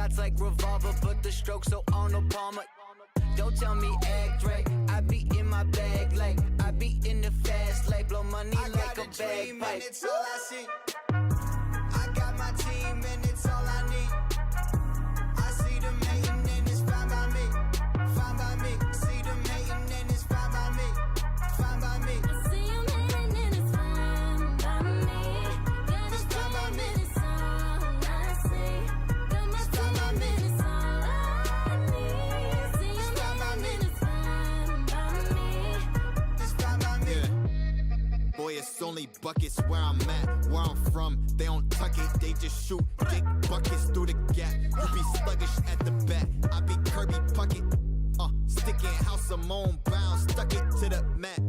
shots like revolver, but the stroke so on the palmer. Don't tell me act right, I be in my bag like I be in the fast lane, blow money like a bagpipe. And it's all I see. I got my team and it's all I need. I see them hating and it's fine by me, fine by me. See them hating and it's fine by me, fine by me. I see them hating and it's fine by me. Got a team and it's all I see. Got my team and it's all I need. See them hating and it's fine by me. It's fine by me. Yeah. Boy, it's only buckets where I'm at, where I'm from. They don't tuck it, they just shoot big buckets through the gap. You be sluggish at the bat, I be Kirby Puckett. Sticking House of Moan Brown, stuck it to the mat.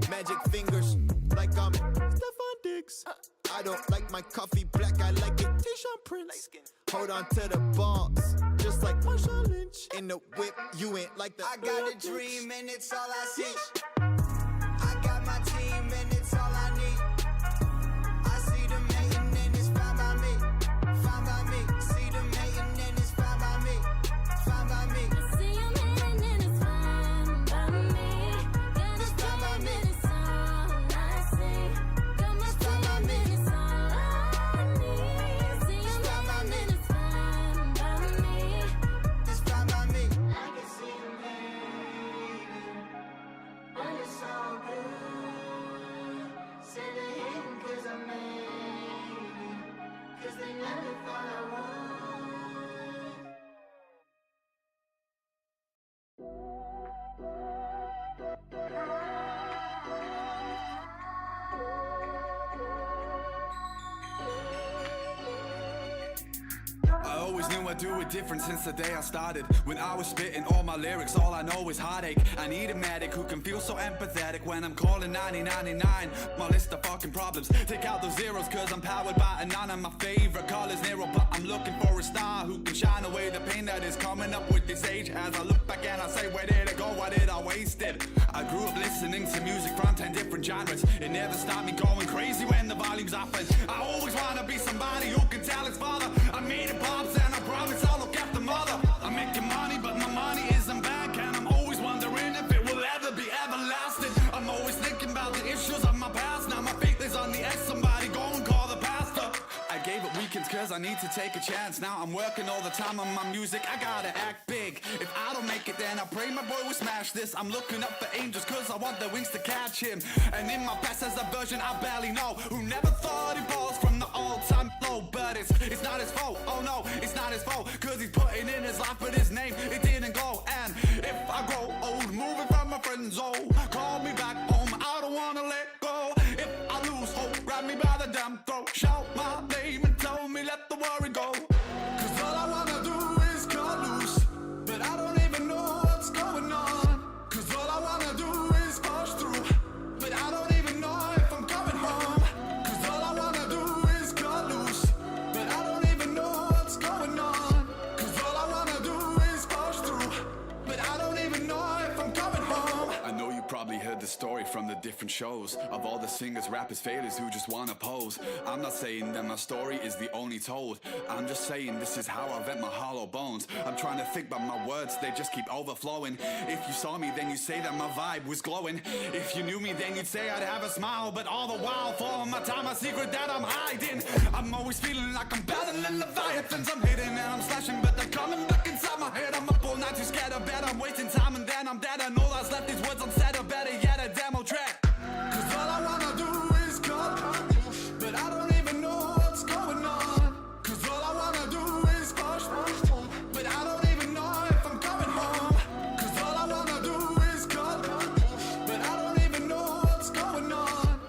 Magic fingers, like I'm Stephon Diggs. I don't like my coffee black, I like it Tayshaun Prince. Hold on to the balls, just like Marshawn Lynch. In the whip, you ain't like the I got a dream and it's all I see. I got my team and it's all I need. I see them hating and it's fine by me, fine by me. See them hating and it's fine by me, fine by me. I see them hating and it's fine by me. Got a team and it's all I see. Got my team and it's all I need. See them hating and it's fine by me. It's fine by me. I can see them hating, but it's all good. Say they hating 'cause I made it, 'cause they never thought I would. I always knew I'd do it different since the day I started. When I was spitting all my lyrics, all I know is heartache. I need a medic who can feel so empathetic when I'm calling 9099. My list of fucking problems, take out those zeros 'cause I'm powered by a none of my favorite colors narrow. But I'm looking for a star who can shine away the pain that is coming up with this age. As I look back and I say, where did it go, why did I waste it? I grew up listening to music from 10 different genres. It never stopped me going crazy when the volume's up. And I always wanna be somebody who can tell his father, I made it pops and I promise I'll look after mother. I'm making money but my money isn't back, and I'm always wondering if it will ever be everlasting. I'm always thinking about the issues of my past. Now my faith is on the edge, somebody go and call the pastor. I gave up weekends 'cause I need to take a chance. Now I'm working all the time on my music, I gotta act big. If I don't make it then I pray my boy will smash this. I'm looking up for angels 'cause I want their wings to catch him. And in my past there's a version I barely know, who never thought he falls from the all-time low. But it's not his fault, oh no, it's not his fault, 'cause he's putting in his life but his name, it didn't go. And if I grow old, moving from my friend zone, call me back home, I don't wanna let go. If I lose hope, grab me by the damn throat, shout my name and tell me let the worry go. 'Cause all I wanna do is cut loose, but I don't even know what's going on. 'Cause all I wanna do is push through, but I don't even know if I'm coming home. 'Cause all I wanna do is cut loose, but I don't even know what's going on. 'Cause all I wanna do is push through, but I don't even know if I'm coming home. I know you probably heard the story from the different shows of all the singers, rappers, failures who just wanna pose. I'm not saying that my story is the only told, I'm just saying this is how I vent my hollow bones. I'm trying to think, but my words, they just keep overflowing. If you saw me, then you'd say that my vibe was glowing. If you knew me, then you'd say I'd have a smile. But all the while, for my time, a secret that I'm hiding. I'm always feeling like I'm battling leviathans. I'm hitting and I'm slashing, but they're coming back inside my head. I'm up all night too scared of bed, I'm wasting time and then I'm dead. And all that's left is words unsaid, or better yet, a demo track. 'Cause all I wanna do is cut, but I don't even know what's going on. 'Cause all I wanna do is push, but I don't even know if I'm coming home. 'Cause all I wanna do is cut, but I don't even know what's going on.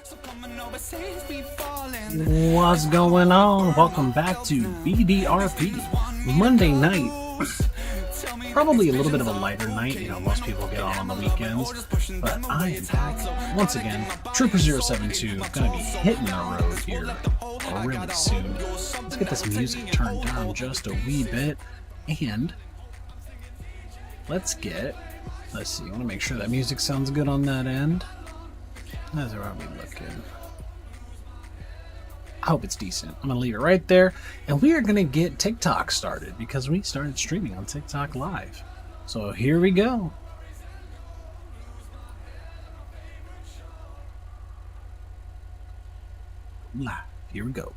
So coming overseas, be falling. What's going on? Welcome back to FWRP Monday night. Probably a little bit of a lighter night, you know, most people get on the weekends, but I am back once again. Trooper072 gonna be hitting the road here really soon. Let's get this music turned down just a wee bit, and let's see, I want to make sure that music sounds good on that end. How's it we looking? I hope it's decent. I'm going to leave it right there. And we are going to get TikTok started because we started streaming on TikTok Live. So here we go. Live. Here we go.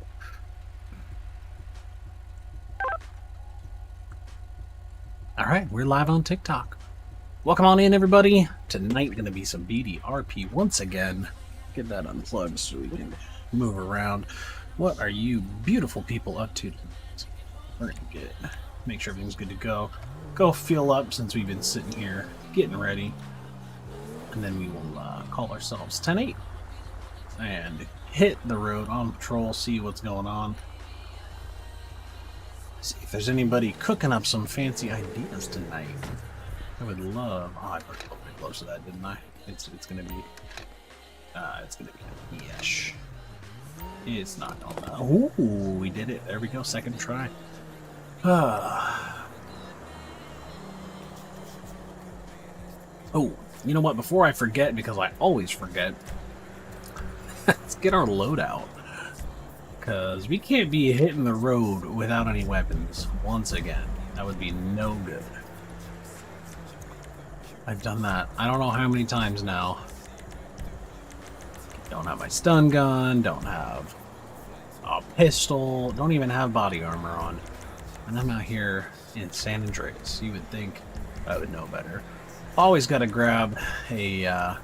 Alright, we're live on TikTok. Welcome on in, everybody. Tonight going to be some BDRP once again. Get that unplugged so we can move around. What are you beautiful people up to tonight? We're going to make sure everything's good to go. Go fill up since we've been sitting here getting ready. And then we will call ourselves 10-8. And hit the road on patrol, see what's going on. See if there's anybody cooking up some fancy ideas tonight. I would love. Oh, I put a little bit close to that, didn't I? It's gonna be. Yes. It's not on that. Ooh, we did it. There we go. Second try. Oh, you know what? Before I forget, because I always forget, let's get our loadout. Because we can't be hitting the road without any weapons once again. That would be no good. I've done that I don't know how many times now. Don't have my stun gun, don't have a pistol, don't even have body armor on. And I'm out here in San Andreas. You would think I would know better. Always got to grab a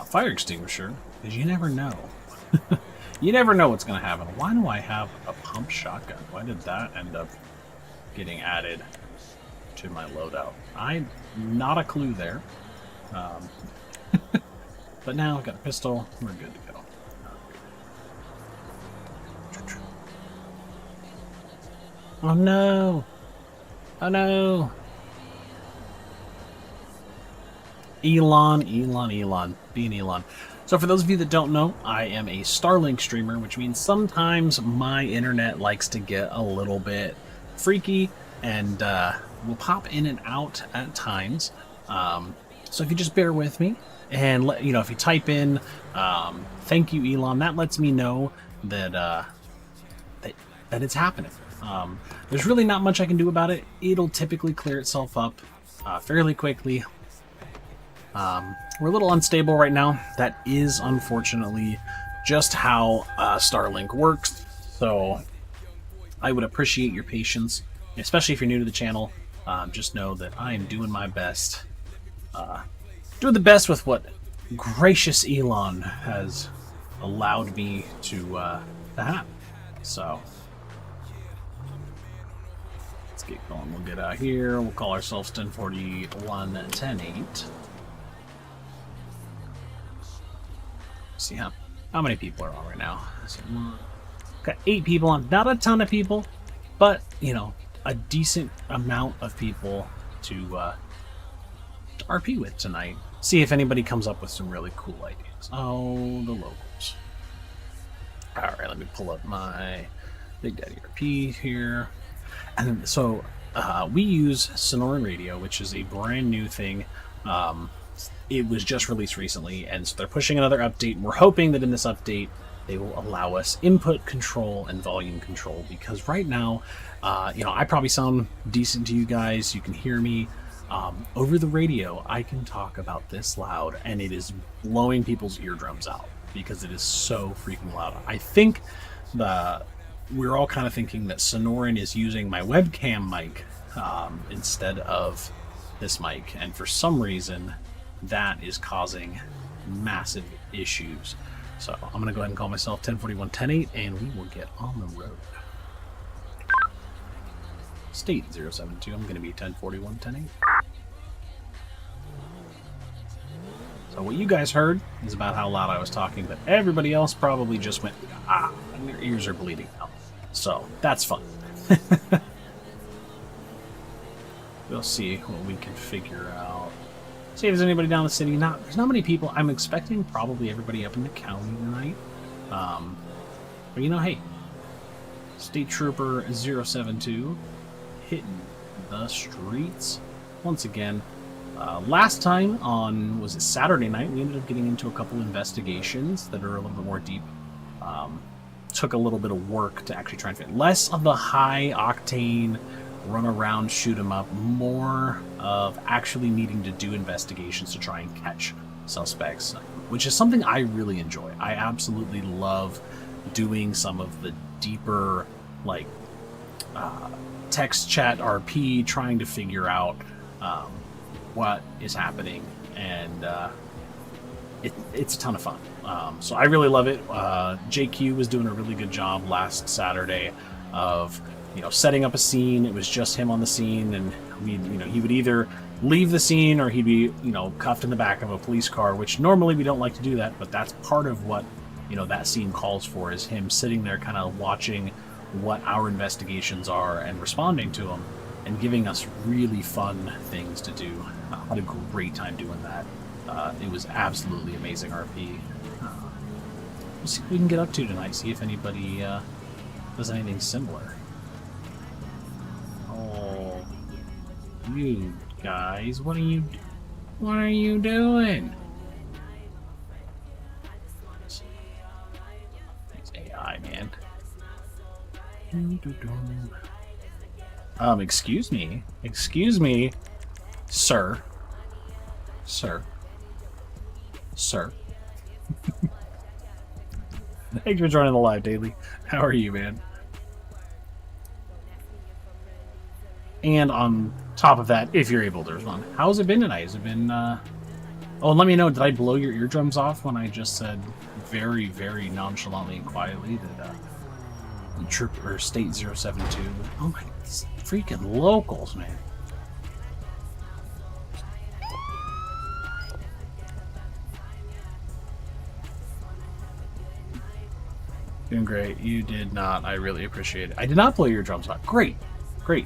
fire extinguisher, because you never know. You never know what's going to happen. Why do I have a pump shotgun? Why did that end up getting added to my loadout? I'm not a clue there. But now I've got a pistol. We're good to go. Oh no! Oh no! Elon. Being Elon. So for those of you that don't know, I am a Starlink streamer, which means sometimes my internet likes to get a little bit freaky and will pop in and out at times. So if you just bear with me and if you type in thank you Elon, that lets me know that that it's happening. There's really not much I can do about it. It'll typically clear itself up fairly quickly. We're a little unstable right now. That is unfortunately just how Starlink works. So I would appreciate your patience, especially if you're new to the channel. Just know that I am doing my best. Doing the best with what gracious Elon has allowed me to have. So let's get going. We'll get out here. We'll call ourselves 1041 10-8. See how many people are on right now. So, got 8 people on. Not a ton of people, but a decent amount of people to RP with tonight. See if anybody comes up with some really cool ideas. Oh, the locals. Alright, let me pull up my Big Daddy RP here. And so we use Sonoran Radio, which is a brand new thing. It was just released recently, and so they're pushing another update. We're hoping that in this update they will allow us input control and volume control, because right now, I probably sound decent to you guys. You can hear me. Over the radio, I can talk about this loud, and it is blowing people's eardrums out because it is so freaking loud. I think we're all kind of thinking that Sonoran is using my webcam mic instead of this mic, and for some reason that is causing massive issues. So I'm going to go ahead and call myself 1041 10-8, and we will get on the road. State 072, I'm going to be 1041 10-8. So what you guys heard is about how loud I was talking, but everybody else probably just went, and their ears are bleeding out. So that's fun. We'll see what we can figure out. See if there's anybody down the city. There's not many people. I'm expecting probably everybody up in the county tonight. But hey, State Trooper 072 hitting the streets once again. Last time on, was it Saturday night, we ended up getting into a couple investigations that are a little bit more deep. Took a little bit of work to actually try and fit less of the high octane run around, shoot 'em up, more of actually needing to do investigations to try and catch suspects, which is something I really enjoy. I absolutely love doing some of the deeper, like, text chat RP, trying to figure out what is happening, and it's a ton of fun. So I really love it. JQ was doing a really good job last Saturday of, setting up a scene. It was just him on the scene, and he would either leave the scene or he'd be, cuffed in the back of a police car, which normally we don't like to do that, but that's part of what, that scene calls for, is him sitting there kind of watching what our investigations are and responding to them and giving us really fun things to do. I had a great time doing that. It was absolutely amazing RP. We'll see what we can get up to tonight, see if anybody does anything similar. Oh, you guys, what are you doing? It's AI, man. Excuse me, sir. Thanks for joining the live, Daily. How are you, man? And on top of that, if you're able to respond, how's it been tonight? Has it been, Oh, and let me know, did I blow your eardrums off when I just said very, very nonchalantly and quietly that, Trooper State 072. Oh my, freaking locals, man. Doing great. You did not. I really appreciate it. I did not blow your drums off. Great.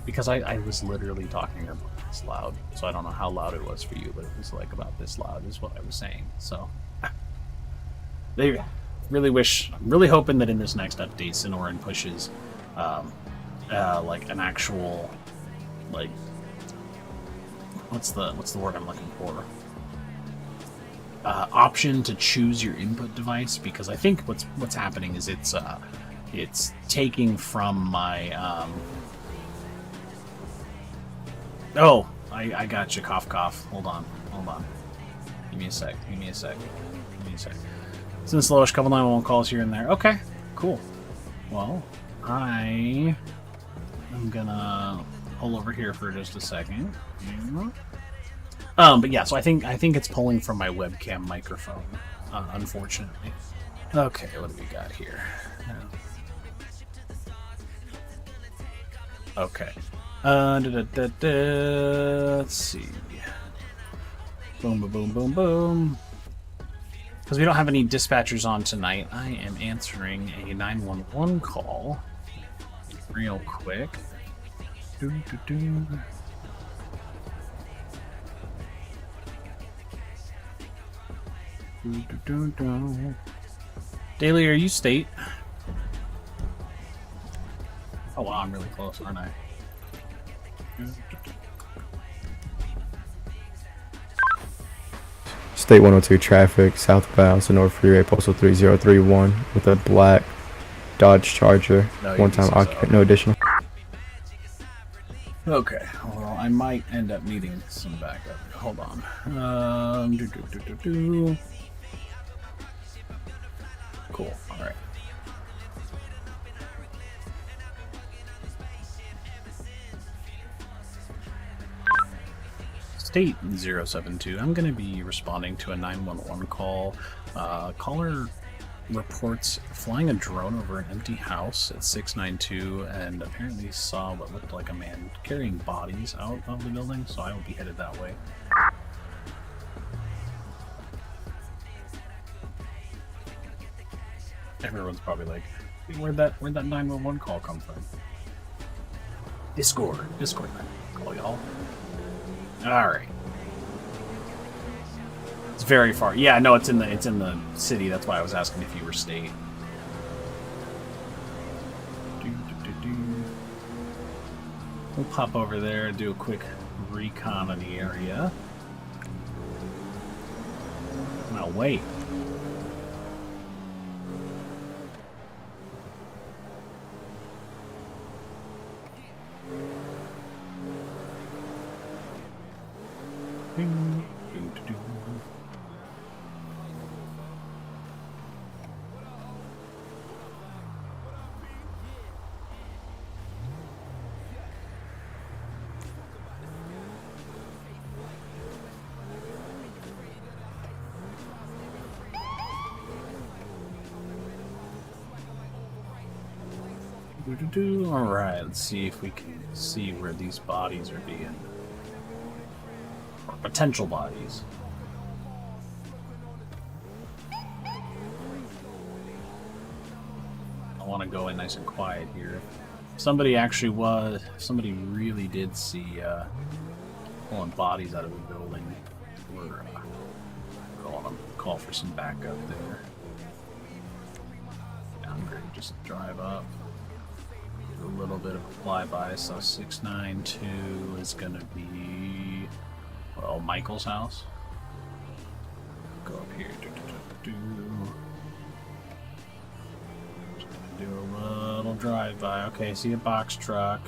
Because I was literally talking about this loud. So I don't know how loud it was for you, but it was like about this loud is what I was saying. So they really I'm really hoping that in this next update, Sonoran pushes like an actual, like, what's the word I'm looking for? Option to choose your input device, because I think what's happening is it's taking from my oh, I got you. Cough. Hold on. Give me a sec. Since the lowest couple 911 calls here and there. Okay, cool. Well, I am gonna pull over here for just a second. But yeah, so I think it's pulling from my webcam microphone, unfortunately. Okay, what do we got here? Okay. Let's see. Boom. Because we don't have any dispatchers on tonight, I am answering a 911 call real quick. Daily, are you state? Oh wow, I'm really close, aren't I? State 102 traffic, southbound to North Freeway, postal 3031 with a black Dodge Charger. No, one-time occupant, no additional. Okay, well, I might end up needing some backup. Hold on. Cool, alright. State 072. I'm going to be responding to a 911 call. Caller reports flying a drone over an empty house at 692 and apparently saw what looked like a man carrying bodies out of the building, so I will be headed that way. Everyone's probably like, hey, where'd that 911 call come from? Discord call, y'all. Alright. It's very far. Yeah, no, it's in the city. That's why I was asking if you were state. Hop over there and do a quick recon of the area. Now wait. Ding, ding, ding, ding. Alright, let's see if we can see where these bodies are being. Or potential bodies. I want to go in nice and quiet here. Somebody really did see pulling bodies out of the building. We're call for some backup there. Downgrade, just drive up. A little bit of a flyby, so 692 is gonna be, well, Michael's house. Go up here. Just gonna do a little drive-by. Okay, see a box truck.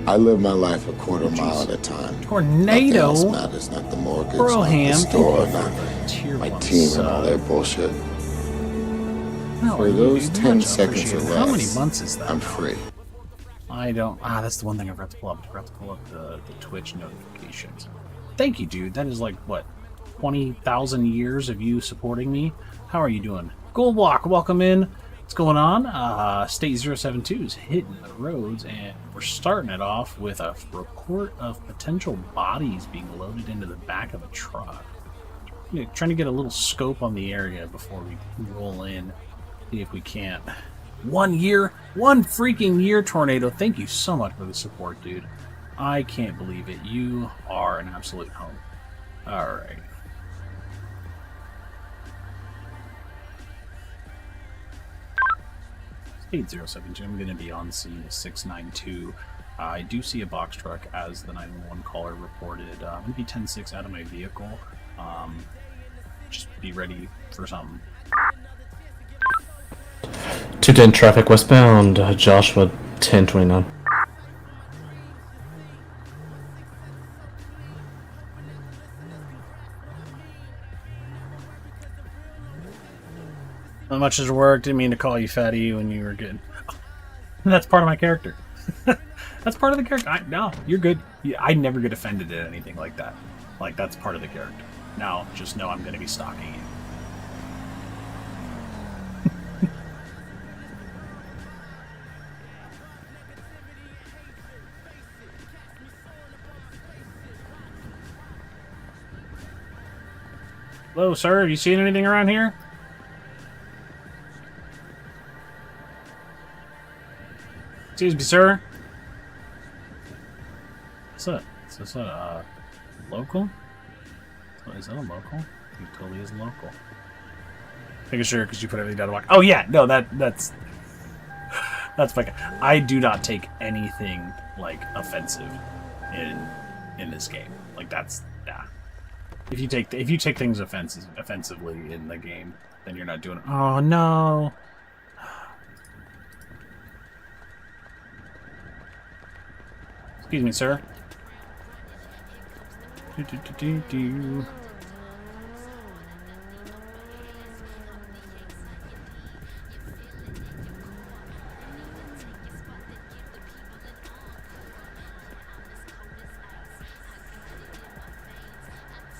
I live my life a quarter mile at a time. Tornado. Nothing else matters, not the mortgage, Broham, not the store, thank you not for the tier my one team and sub. all their bullshit. No, For you those do 10 much seconds or appreciated. less, How many months is that? I'm now? free. I don't. That's the one thing I forgot to pull up. I forgot to pull up the Twitch notifications. Thank you, dude. That is like, what, 20,000 years of you supporting me? How are you doing? Goldblock, welcome in. What's going on? State 072 is hitting the roads, and we're starting it off with a report of potential bodies being loaded into the back of a truck. Trying to get a little scope on the area before we roll in. See if we can't. 1 year, 1 freaking year, Tornado. Thank you so much for the support, dude. I can't believe it. You are an absolute home. All right. State 072. I'm going to be on scene 692. I do see a box truck as the 911 caller reported. I'm going to be 10-6 out of my vehicle. Just be ready for something. 210 traffic westbound, Joshua 1029. Not much has worked. Didn't mean to call you fatty when you were good. That's part of my character. That's part of the character. No, you're good. I never get offended at anything like that. Like, that's part of the character. Now, just know I'm going to be stalking you. Hello, sir. Have you seen anything around here? Excuse me, sir. What's that? Is this a local? Oh, is that a local? It totally is local. Making sure because you put everything down the walk. Oh yeah, no, that's fucking. I do not take anything like offensive in this game. Like that's nah. If you take things offensively in the game, then you're not doing it. Oh no. Excuse me, sir. Do.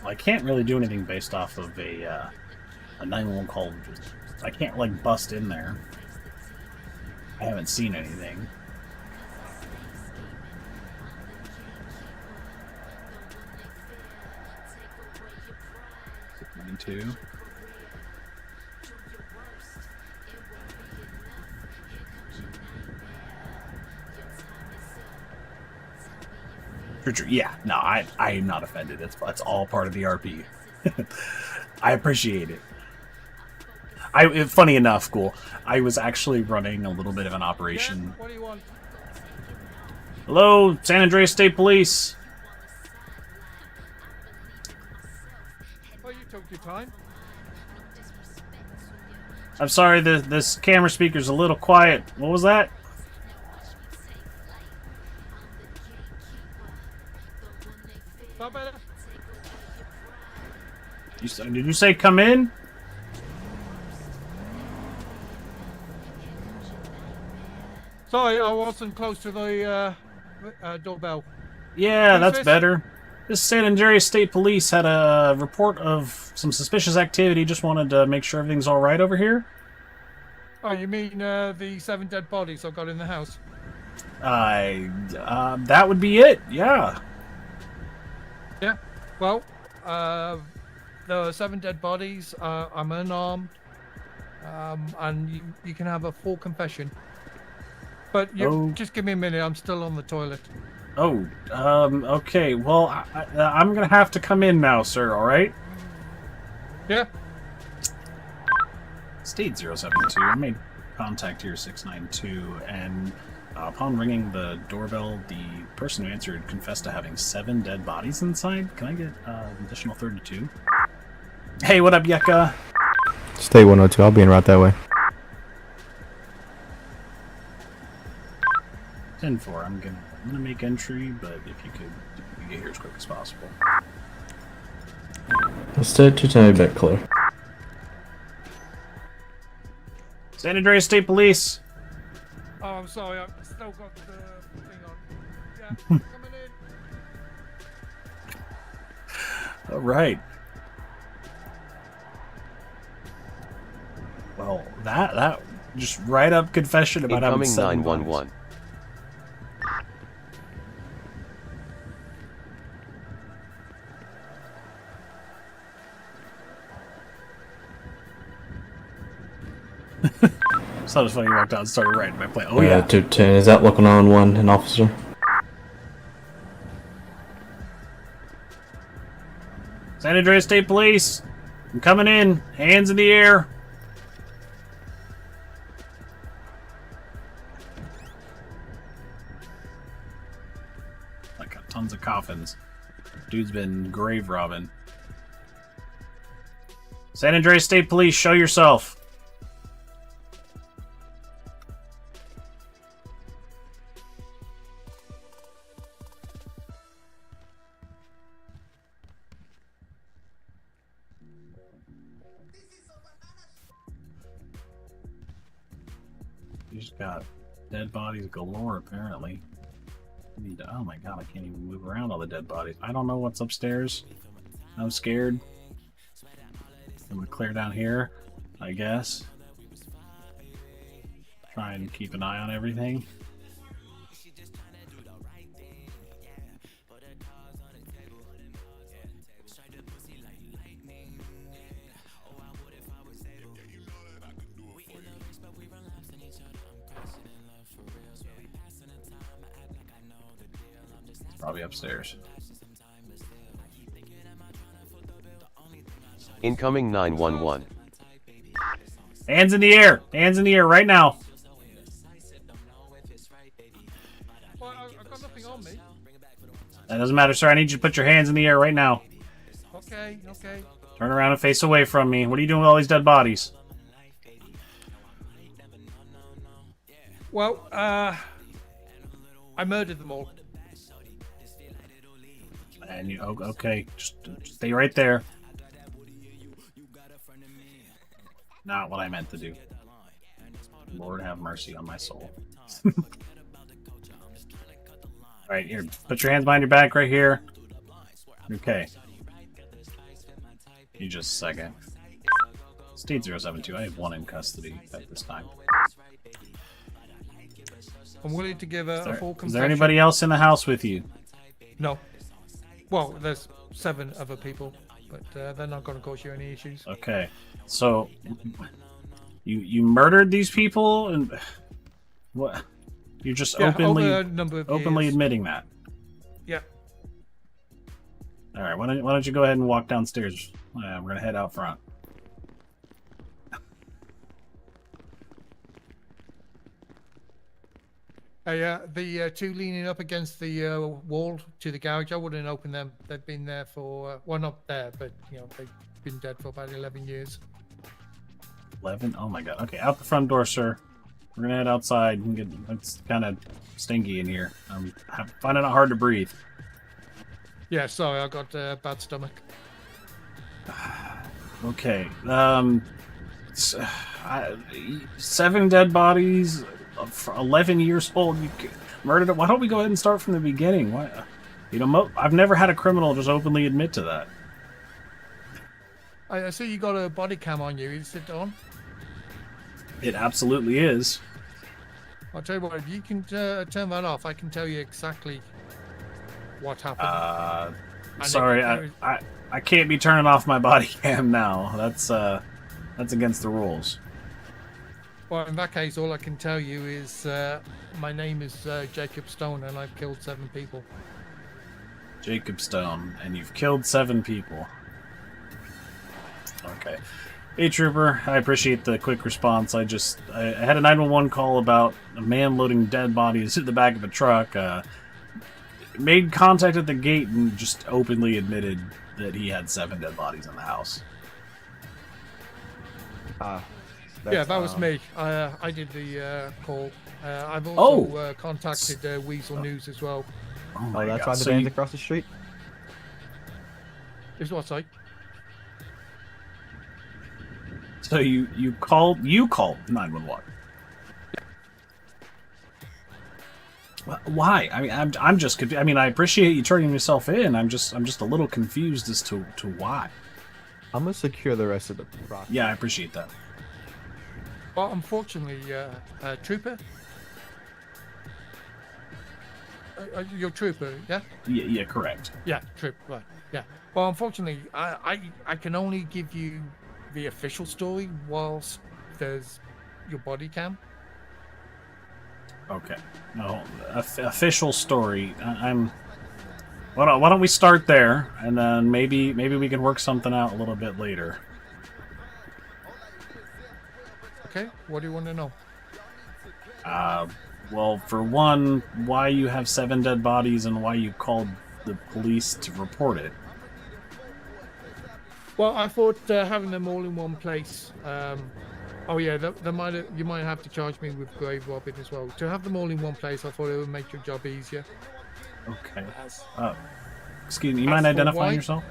Well, I can't really do anything based off of a 911 call. I can't like bust in there. I haven't seen anything. Too. True. Yeah, no, I am not offended. That's all part of the RP. I appreciate it. Funny enough, cool. I was actually running a little bit of an operation. What do you want? Hello, San Andreas State Police. Well, you took your time. I'm sorry, this camera speaker's a little quiet. What was that? Not better? Did you say come in? Sorry, I wasn't close to the doorbell. Yeah, Who's that's this? better. This San Andreas State Police had a report of some suspicious activity. Just wanted to make sure everything's all right over here. Oh, you mean the 7 dead bodies I've got in the house? That would be it. Yeah. Yeah. Well, the 7 dead bodies. I'm unarmed, and you can have a full confession. But just give me a minute. I'm still on the toilet. Oh, okay. Well, I'm gonna have to come in now, sir. All right. Yeah. State 072. I made contact here 692, and upon ringing the doorbell, the person who answered confessed to having 7 dead bodies inside. Can I get an additional 32? Hey, what up, Yucca? State 102. I'll be en route that way. 10-4. I'm gonna make entry, but if you could get here as quick as possible. State 210 bit clear. San Andreas State Police. Oh, I'm sorry. I've still got the thing on. Yeah, coming in. All right. Well, that just right up confession about having Incoming 7 bodies. 911. So it was funny. You walked out and started writing my plan. Oh yeah. 210. Is that local 911, an officer? San Andreas State Police. I'm coming in. Hands in the air. I got tons of coffins. Dude's been grave robbing. San Andreas State Police, show yourself. You just got dead bodies galore, apparently. Oh my god, I can't even move around all the dead bodies. I don't know what's upstairs. I'm scared. I'm gonna clear down here, I guess. Try and keep an eye on everything. Probably upstairs. Incoming 911. Hands in the air! Hands in the air right now! Well, I've got nothing on me. That doesn't matter, sir. I need you to put your hands in the air right now. Okay, okay. Turn around and face away from me. What are you doing with all these dead bodies? Well, I murdered them all. And you, okay, just stay right there. Not what I meant to do. Lord have mercy on my soul. Alright, here, put your hands behind your back right here. Okay. You just a second. State 072, I have 1 in custody at this time. I'm willing to give a full confession. Is there anybody else in the house with you? No. Well, there's 7 other people, but they're not going to cause you any issues. Okay, so you murdered these people, and what? You're just openly years. admitting that. Yeah. All right, why don't you go ahead and walk downstairs? We're gonna head out front. Yeah, the two leaning up against the wall to the garage, I wouldn't open them. They've been there for, well, not there, but, you know, they've been dead for about 11 years. 11? Oh my god. Okay, out the front door, sir. We're gonna head outside and get. It's kind of stinky in here. I'm finding it hard to breathe. Yeah, sorry, I got a bad stomach. Okay. 7 dead bodies, 11 years old. Murdered. Why don't we go ahead and start from the beginning? Why? You know, I've never had a criminal just openly admit to that. I see you got a body cam on you. Is it on? It absolutely is. I'll tell you what, if you can turn that off, I can tell you exactly what happened. Sorry, I can't be turning off my body cam now. That's against the rules. Well, in that case, all I can tell you is my name is Jacob Stone, and I've killed 7 people. Jacob Stone, and you've killed 7 people. Okay. Hey, Trooper, I appreciate the quick response. I had a 911 call about a man loading dead bodies in the back of a truck. Made contact at the gate and just openly admitted that he had 7 dead bodies in the house. Yeah, that was me. I did the call. I've also contacted Weasel News as well. Oh, that's why the band's across the street? Is what, sorry? So you called 911. Why? I mean, I'm just confused. I mean, I appreciate you turning yourself in. I'm just a little confused as to why. I'm gonna secure the rest of the property. Yeah, I appreciate that. Well, unfortunately, Trooper. You're Trooper, yeah? Yeah, correct. Yeah, Trooper. Right. Yeah. Well, unfortunately, I can only give you the official story whilst there's your body cam. Okay. No, official story. Why don't we start there, and then maybe we can work something out a little bit later. Okay. What do you want to know? Well, for one, why you have 7 dead bodies and why you called the police to report it. Well, I thought having them all in one place. Oh yeah, you might have to charge me with grave robbing as well. To have them all in one place, I thought it would make your job easier. Okay. Excuse me, you mind identifying yourself?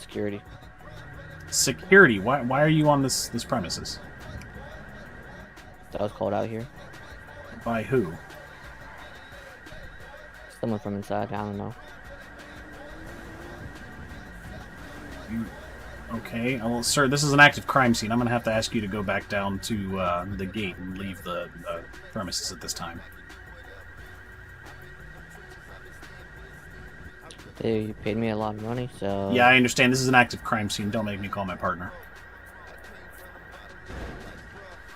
Security. Security? Why are you on this premises? I was called out here. By who? Someone from inside, I don't know. Okay, well, sir, this is an active crime scene. I'm going to have to ask you to go back down to the gate and leave the premises at this time. They paid me a lot of money, so... Yeah, I understand. This is an active crime scene. Don't make me call my partner.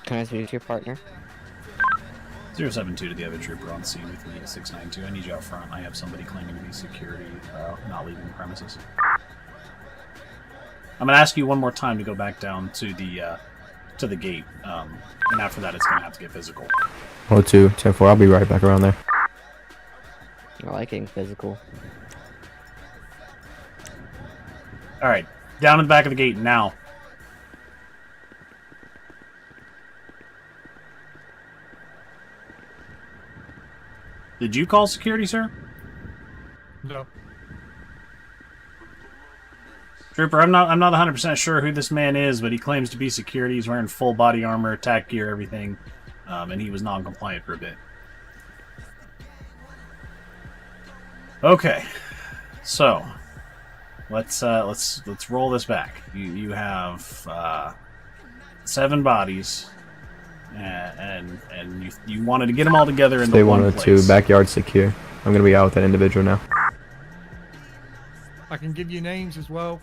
Can I speak to your partner? 072 to the other trooper on scene with me at 692. I need you out front. I have somebody claiming to be security, not leaving the premises. I'm going to ask you one more time to go back down to the gate, and after that it's going to have to get physical. 02, 10-4, I'll be right back around there. I like getting physical. Alright, down in the back of the gate now. Did you call security, sir? No. Trooper, I'm not 100% sure who this man is, but he claims to be security. He's wearing full body armor, attack gear, everything, and he was non-compliant for a bit. Okay, so let's roll this back. You have 7 bodies, and you wanted to get them all together in the one place. Stay 102, backyard secure. I'm gonna be out with that individual now. I can give you names as well.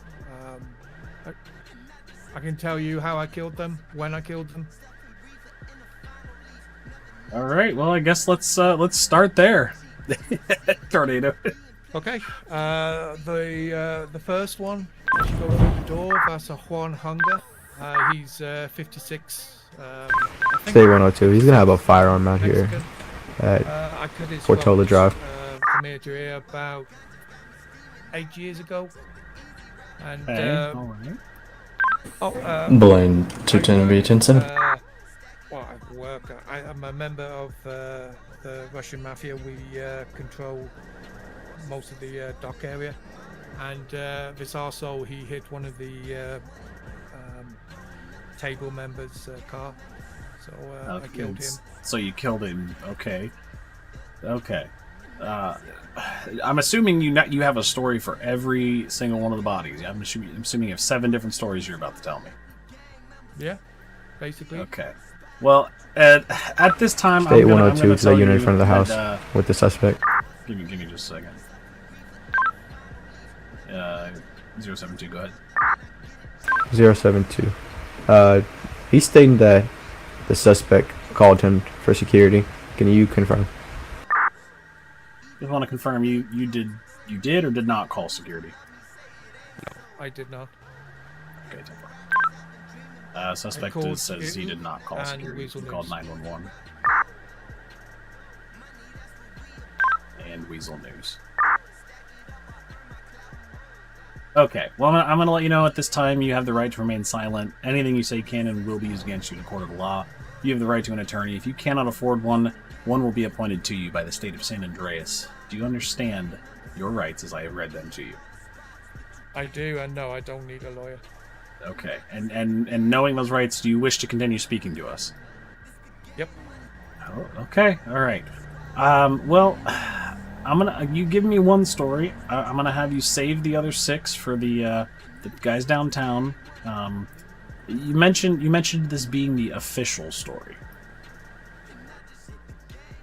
I can tell you how I killed them, when I killed them. All right. Well, I guess let's start there. Tornado. Okay. The first one, as you go through the door, that's a Juan Hunger. He's 56. Stay 102. He's gonna have a firearm out here. Mexican. at I cut his Portola throat, Drive. from ear to ear about 8 years ago. And Hey, alright. Blaine 210B107. Well, I work. I'm a member of the Russian mafia. We control most of the dock area, and this also he hit one of the table members' car, so I killed him. So you killed him. Okay. I'm assuming you have a story for every single one of the bodies. I'm assuming you have 7 different stories you're about to tell me. Yeah, basically. Okay. Well, at this time, State I'm 102 gonna to the unit in you front of the house that, with the suspect. Give me just a second. 072, go ahead. 072. He's stating that the suspect called him for security. Can you confirm? Just want to confirm you did or did not call security? I did not. Okay, 10-4. Suspect says he did not call security. He called 911. And Weasel News. Okay, well, I'm going to let you know at this time you have the right to remain silent. Anything you say can and will be used against you in a court of law. You have the right to an attorney. If you cannot afford one, one will be appointed to you by the state of San Andreas. Do you understand your rights as I have read them to you? I do, and no, I don't need a lawyer. Okay, and knowing those rights, do you wish to continue speaking to us? Yep. Oh, okay, all right. Well, you give me one story. I'm gonna have you save the other 6 for the guys downtown. You mentioned this being the official story.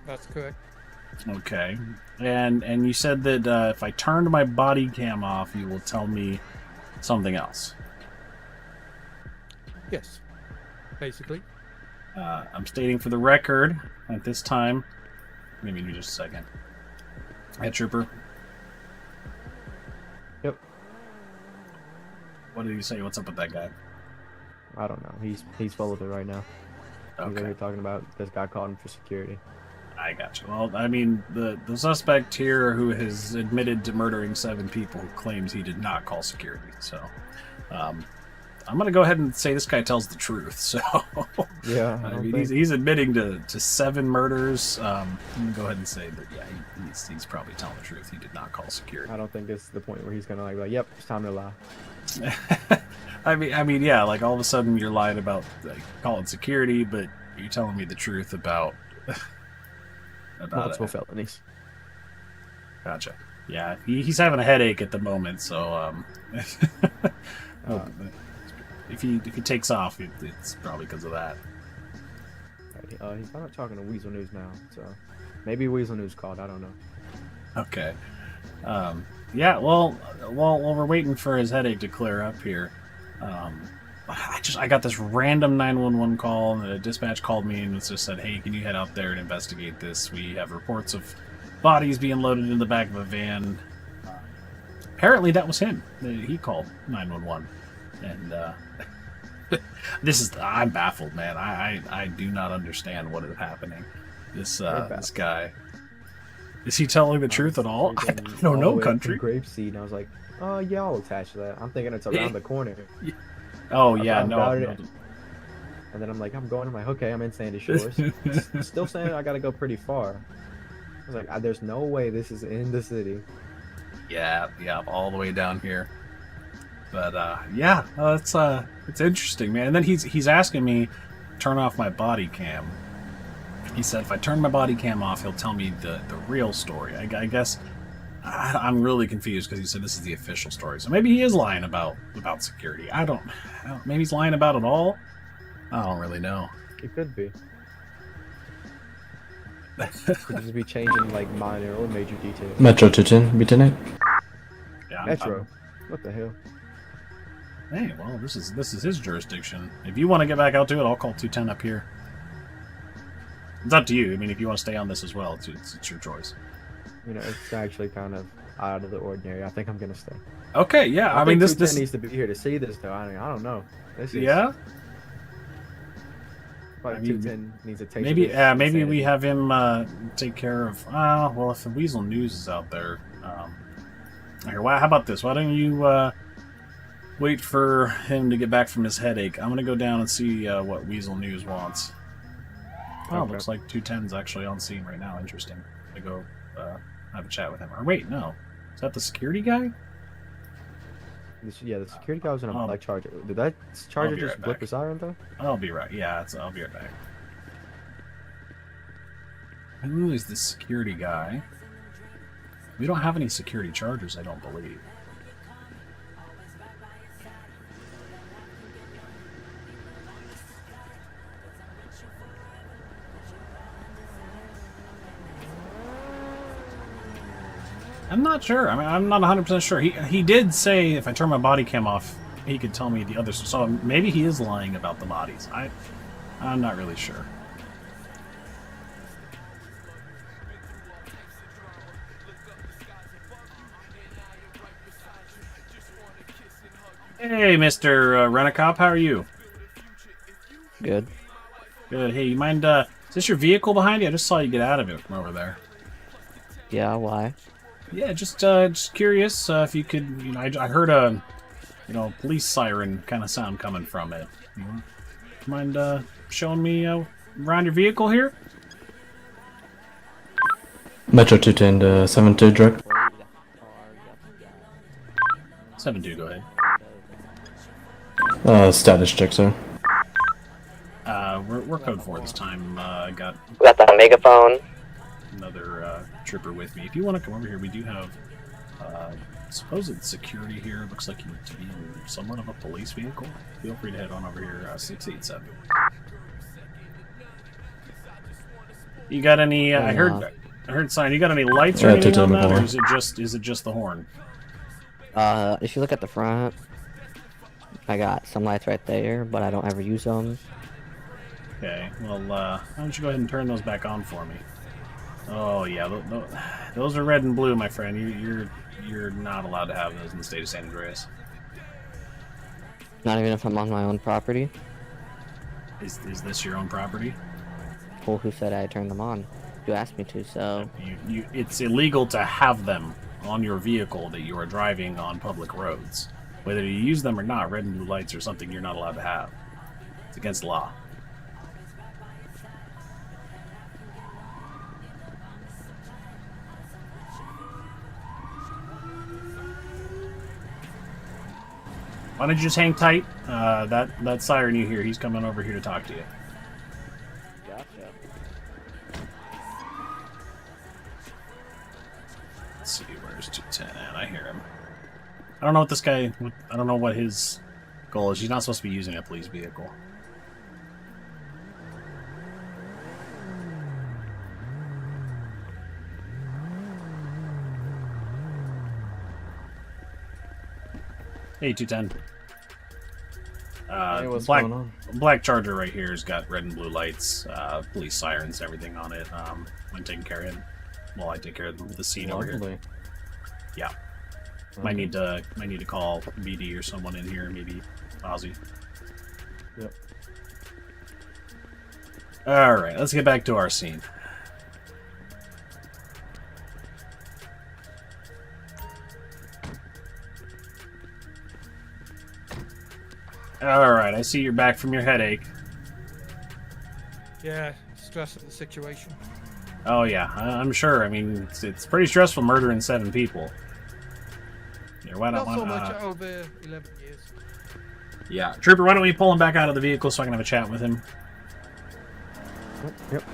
That's correct. Okay, and you said that if I turned my body cam off, you will tell me something else. Yes, basically. I'm stating for the record at this time. Give me just a second. Head Trooper. Yep. What did he say? What's up with that guy? I don't know. He's full of it right now. He's over Okay. here talking about this guy called him for security. I got you. Well, I mean, the suspect here who has admitted to murdering 7 people claims he did not call security. So, I'm going to go ahead and say this guy tells the truth. So, Yeah, I mean, he's admitting to 7 murders. I'm going to go ahead and say that, yeah, he's probably telling the truth. He did not call security. I don't think it's the point where he's gonna like, yep, it's time to lie. I mean, yeah, like all of a sudden you're lying about calling security, but you're telling me the truth about Multiple felonies. Gotcha. Yeah, he's having a headache at the moment, so if he takes off, it's probably because of that. He's not talking to Weasel News now, so maybe Weasel News called. I don't know. Okay. Yeah. Well, while we're waiting for his headache to clear up here, I got this random 911 call, and the dispatch called me and just said, "Hey, can you head out there and investigate this? We have reports of bodies being loaded in the back of a van." Apparently, that was him. He called 911, and I'm baffled, man. I do not understand what is happening. This guy, is he telling the truth at all? I don't know, country. Grapeseed, and I was like, oh yeah, I'll attach that. I'm thinking it's around the corner. Oh yeah, no. And then I'm like, I'm going. I'm like, okay, I'm in Sandy Shores. Still saying I gotta go pretty far. I was like, there's no way this is in the city. Yeah, all the way down here. But yeah, it's interesting, man. And then he's asking me to turn off my body cam. He said if I turn my body cam off, he'll tell me the real story. I guess I'm really confused because he said this is the official story. So maybe he is lying about security. I don't. Maybe he's lying about it all. I don't really know. It could be. Could just be changing like minor or major details. Metro 210, B108. Yeah, Metro. What the hell? Hey, well, this is his jurisdiction. If you want to get back out to it, I'll call 210 up here. It's up to you. I mean, if you want to stay on this as well, it's your choice. You know, it's actually kind of out of the ordinary. I think I'm gonna stay. Okay, yeah. I mean, this needs to be here to see this, though. I don't know. This is... Yeah. Probably 210 needs a taste. Maybe we have him take care of. Well, if the Weasel News is out there, here. How about this? Why don't you wait for him to get back from his headache? I'm gonna go down and see what Weasel News wants. Oh, Okay. looks like 210's actually on scene right now. Interesting. I go have a chat with him. Or wait, no, is that the security guy? Yeah, the security guy was in a Oh. black Charger. Did that Charger be just right blip back. the siren though? I'll be right. Yeah, I'll be right back. Who is the security guy? We don't have any security chargers, I don't believe. I'm not sure. I mean, I'm not 100% sure. He did say if I turn my body cam off, he could tell me the others. So maybe he is lying about the bodies. I'm not really sure. Hey, Mr. Rent-A-Cop, how are you? Good. Good. Hey, you mind, is this your vehicle behind you? I just saw you get out of it from over there. Yeah, why? Yeah, just curious if you could, I heard a, police siren kind of sound coming from it. Mind showing me around your vehicle here? Metro 210 to 72 direct. 7-2, go ahead. Status check, sir. We're code 4 this time. Got the megaphone. another trooper with me. If you want to come over here, we do have supposed security here. Looks like you need to be in somewhat of a police vehicle. Feel free to head on over here, 687. You got any? I heard sign. You got any lights or anything on that, or is it just the horn? If you look at the front, I got some lights right there, but I don't ever use them. Okay. Well, why don't you go ahead and turn those back on for me? Oh yeah, those are red and blue, my friend. You're not allowed to have those in the state of San Andreas. Not even if I'm on my own property. Is this your own property? Well, who said I turned them on? You asked me to, so... It's illegal to have them on your vehicle that you are driving on public roads. Whether you use them or not, red and blue lights are something you're not allowed to have. It's against the law. Why don't you just hang tight? That siren you hear, he's coming over here to talk to you. Gotcha. Let's see, where's 210 at? I hear him. I don't know what this guy... I don't know what his goal is. He's not supposed to be using a police vehicle. Hey, 210. Hey, what's going on? Black Charger right here has got red and blue lights, police sirens, everything on it. I'm taking care of him while I take care of the scene over here. Yeah. Might need to call BD or someone in here, maybe Ozzy. Yep. All right, let's get back to our scene. All right, I see you're back from your headache. Yeah, stress of the situation. Oh yeah, I'm sure. I mean, it's pretty stressful murdering 7 people. Here, why Not don't so much over 11 years. Yeah, Trooper, why don't we pull him back out of the vehicle so I can have a chat with him? Yep.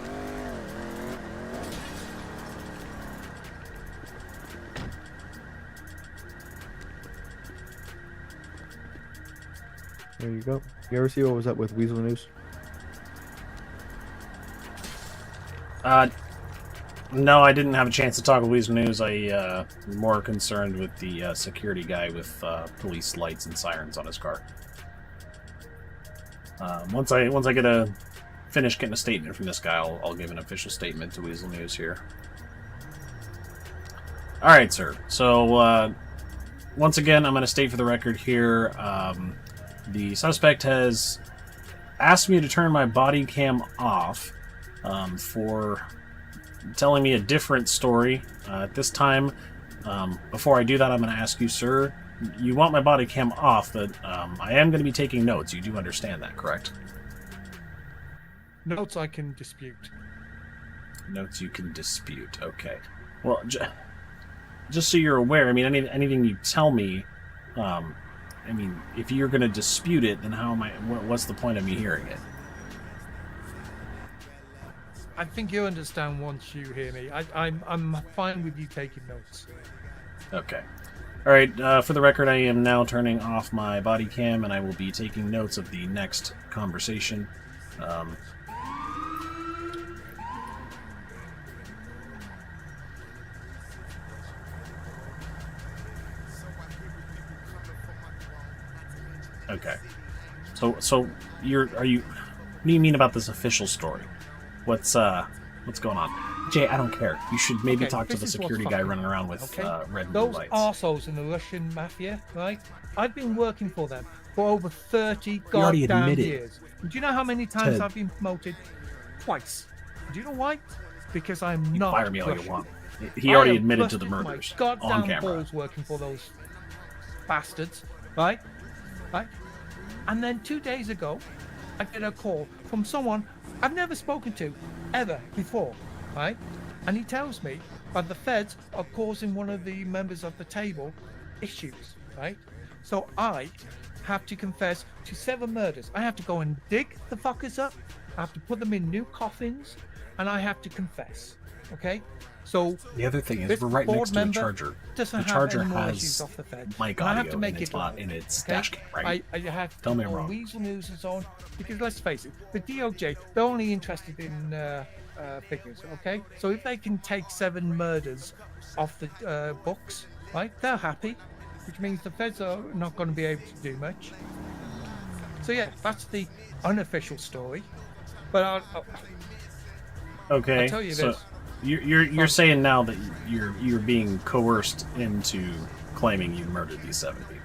There you go. You ever see what was up with Weasel News? No, I didn't have a chance to talk with Weasel News. I'm more concerned with the security guy with police lights and sirens on his car. Once I finish getting a statement from this guy, I'll give an official statement to Weasel News here. All right, sir. So once again, I'm going to state for the record here, the suspect has asked me to turn my body cam off for telling me a different story. At this time, before I do that, I'm going to ask you, sir, you want my body cam off, but I am going to be taking notes. You do understand that, correct? Notes I can dispute. Notes you can dispute. Okay. Well, just so you're aware, I mean, anything you tell me, I mean, if you're going to dispute it, then how am I? What's the point of me hearing it? I think you understand once you hear me. I'm fine with you taking notes. Okay. All right. For the record, I am now turning off my body cam, and I will be taking notes of the next conversation. Okay. So are you? What do you mean about this official story? What's going on? Jay, I don't care. You should maybe talk to the security guy running around with red and blue Those lights. arseholes in the Russian mafia, right? I've been working for them for over 30 already goddamn admitted. years. And do you know how many times Ted. I've been promoted? Twice. Do you know why? Because I'm not Fire me all you Russian. want. He already I have admitted to the busted my murders goddamn on camera. balls working for those bastards, right? Right? And then 2 days ago, I get a call from someone I've never spoken to ever before, right? And he tells me that the feds are causing one of the members of the table issues, right? So I have to confess to 7 murders. I have to go and dig the fuckers up. I have to put them in new coffins, and I have to confess. Okay? So The other thing is, this we're right board next to a member charger. doesn't The have charger any more issues has off the Fed. mic And I have audio to make in its it live, in its okay? dash cam, right? I have Tell me I'm all wrong. weasel news and so on, because let's face it, the DOJ, they're only interested in figures, okay? So if they can take 7 murders off the books, right, they're happy, which means the feds are not going to be able to do much. So yeah, that's the unofficial story. But Okay. I'll tell you so this. you're saying now that you're being coerced into claiming you murdered these 7 people.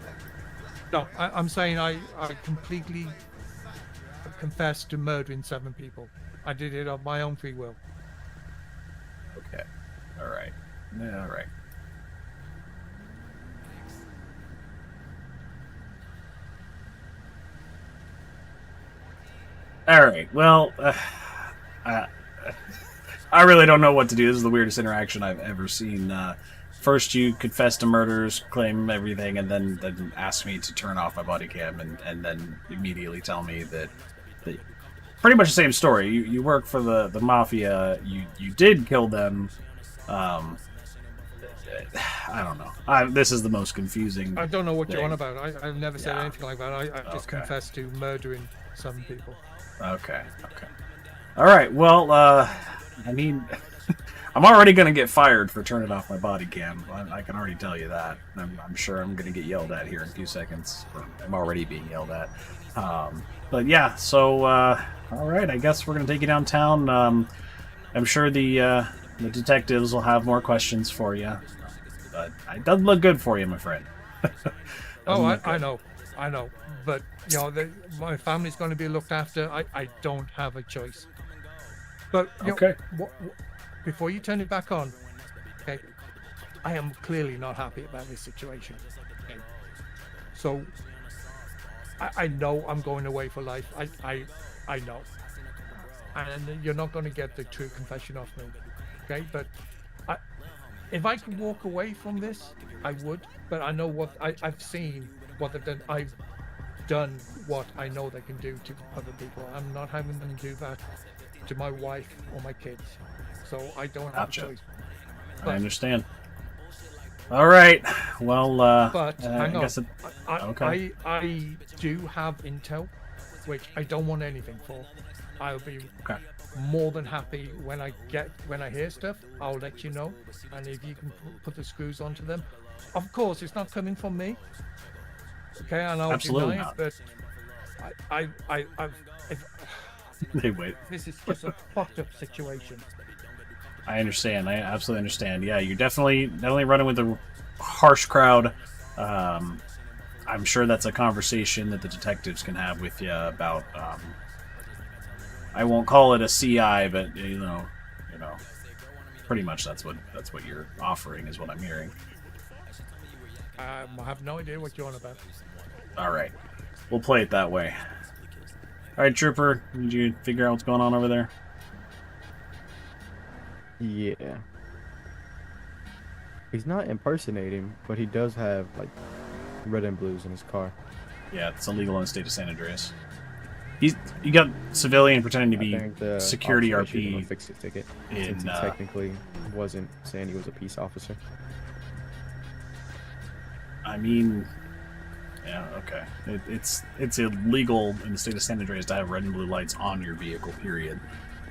No, I'm saying I completely confessed to murdering 7 people. I did it of my own free will. Okay. All right. Yeah, all right. All right. Well, I really don't know what to do. This is the weirdest interaction I've ever seen. First, you confess to murders, claim everything, and then ask me to turn off my body cam, and then immediately tell me that pretty much the same story. You work for the mafia. You did kill them. I don't know. This is the most confusing. I don't know what you're thing. on about. I've never said Yeah. anything like that. I just Okay. confessed to murdering 7 people. Okay. All right. Well, I mean, I'm already going to get fired for turning off my body cam. I can already tell you that. I'm sure I'm going to get yelled at here in a few seconds. I'm already being yelled at. But yeah, so, all right. I guess we're going to take you downtown. I'm sure the detectives will have more questions for you. But it doesn't look good for you, my friend. Oh, I know. But, you know, my family's going to be looked after. I don't have a choice. But, you Okay. know, before you turn it back on, okay, I am clearly not happy about this situation. Okay? So, I know I'm going away for life. I know. And you're not going to get the true confession off me. Okay? But if I could walk away from this, I would. But I know what I've seen what they've done. I've done what I know they can do to other people. I'm not having them do that to my wife or my kids. So I don't have Gotcha. a choice. I understand. All right. Well, But hang I on. guess it, okay. I do have intel, which I don't want anything for. I'll be Okay. more than happy when I hear stuff. I'll let you know, and if you can put the screws onto them. Of course, it's not coming from me. Okay, and I'll Absolutely deny not. it, but Hey, wait. this is just a fucked up situation. I understand. I absolutely understand. Yeah, you're definitely running with a harsh crowd. I'm sure that's a conversation that the detectives can have with you about I won't call it a CI, but you know, pretty much that's what you're offering, is what I'm hearing. I have no idea what you're on about. All right, we'll play it that way. All right, Trooper, did you figure out what's going on over there? Yeah. He's not impersonating, but he does have like red and blues in his car. Yeah, it's illegal in the state of San Andreas. You got civilian pretending to I think be the security officer issued him a RP. fix-it ticket in, since he technically wasn't saying he was a peace officer. I mean, yeah, okay. It's illegal in the state of San Andreas to have red and blue lights on your vehicle, period,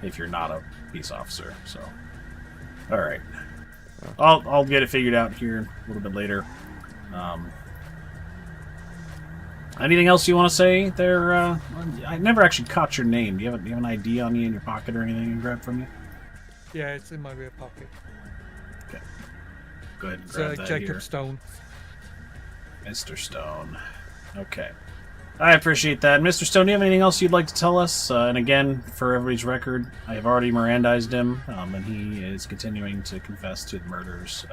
if you're not a peace officer. So, all right, I'll get it figured out here a little bit later. Anything else you want to say there? I never actually caught your name. Do you have an ID on you in your pocket or anything you can grab from you? Yeah, it's in my rear pocket. Okay. Go ahead and It's grab that Jacob here. Stone. Mr. Stone. Okay. I appreciate that. Mr. Stone, do you have anything else you'd like to tell us? And again, for everybody's record, I have already Mirandized him, and he is continuing to confess to the murders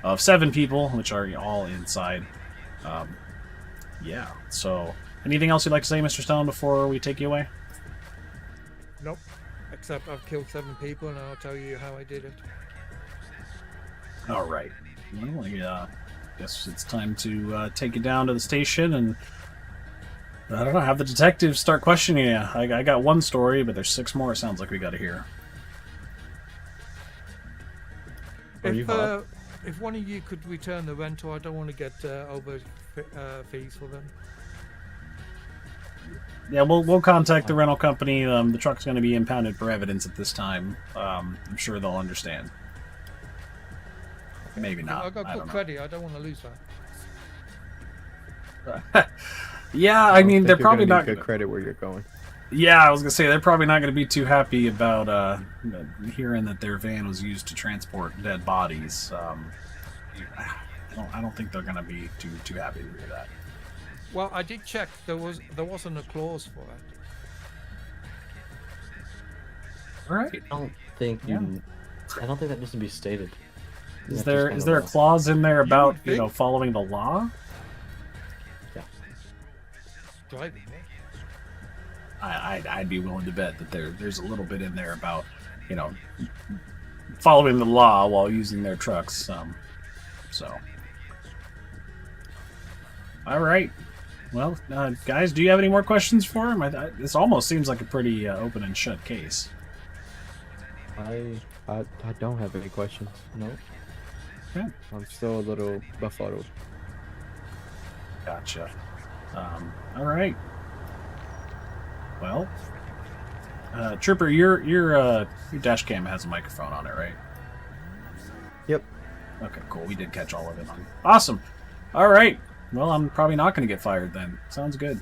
of 7 people, which are all inside. Yeah, so anything else you'd like to say, Mr. Stone, before we take you away? Nope. Except I've killed 7 people, and I'll tell you how I did it. All right. Well, I guess it's time to take you down to the station and, I don't know, have the detectives start questioning you. I got one story, but there's 6 more it sounds like we got to hear. If one of you could return the rental, I don't want to get over fees for them. Yeah, we'll contact the rental company. The truck's going to be impounded for evidence at this time. I'm sure they'll understand. Maybe not. I got good credit. I don't want to lose that. Yeah, I mean, they're probably not good credit where you're going. Yeah, I was gonna say they're probably not gonna be too happy about hearing that their van was used to transport dead bodies. I don't think they're gonna be too happy to hear that. Well, I did check. There wasn't a clause for it. All right. I don't think that needs to be stated. Is there a clause in there about following the law? Yeah. Driving. I'd be willing to bet that there's a little bit in there about following the law while using their trucks. So. All right. Well, guys, do you have any more questions for him? This almost seems like a pretty open and shut case. I don't have any questions. No. Okay. I'm still a little befuddled. Gotcha. All right. Well, Trooper, your dash cam has a microphone on it, right? Yep. Okay, cool. We did catch all of it. Awesome. All right. Well, I'm probably not going to get fired then. Sounds good.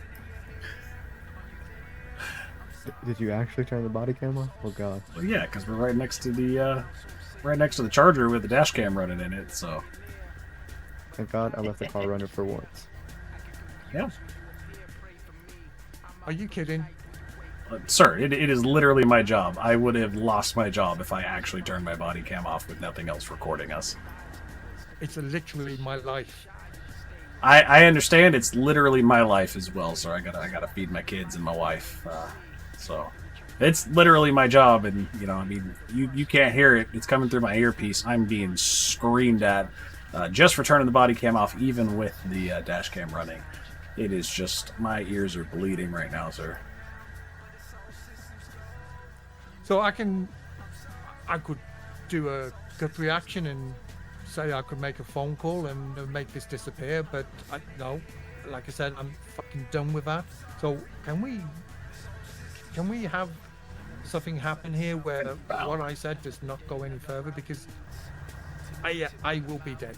Did you actually turn the body cam on? Oh God. Well, yeah, because we're right next to the Charger with the dash cam running in it. So. Thank God I left the car running for once. Yeah. Are you kidding? Sir, it is literally my job. I would have lost my job if I actually turned my body cam off with nothing else recording us. It's literally my life. I understand it's literally my life as well, sir. I gotta feed my kids and my wife. So it's literally my job, and I mean, you can't hear it. It's coming through my earpiece. I'm being screamed at just for turning the body cam off, even with the dash cam running. It is just, my ears are bleeding right now, sir. So I could do a gut reaction and say I could make a phone call and make this disappear, but no, like I said, I'm fucking done with that. So can we have something happen here where what I said does not go any further, because I will be dead.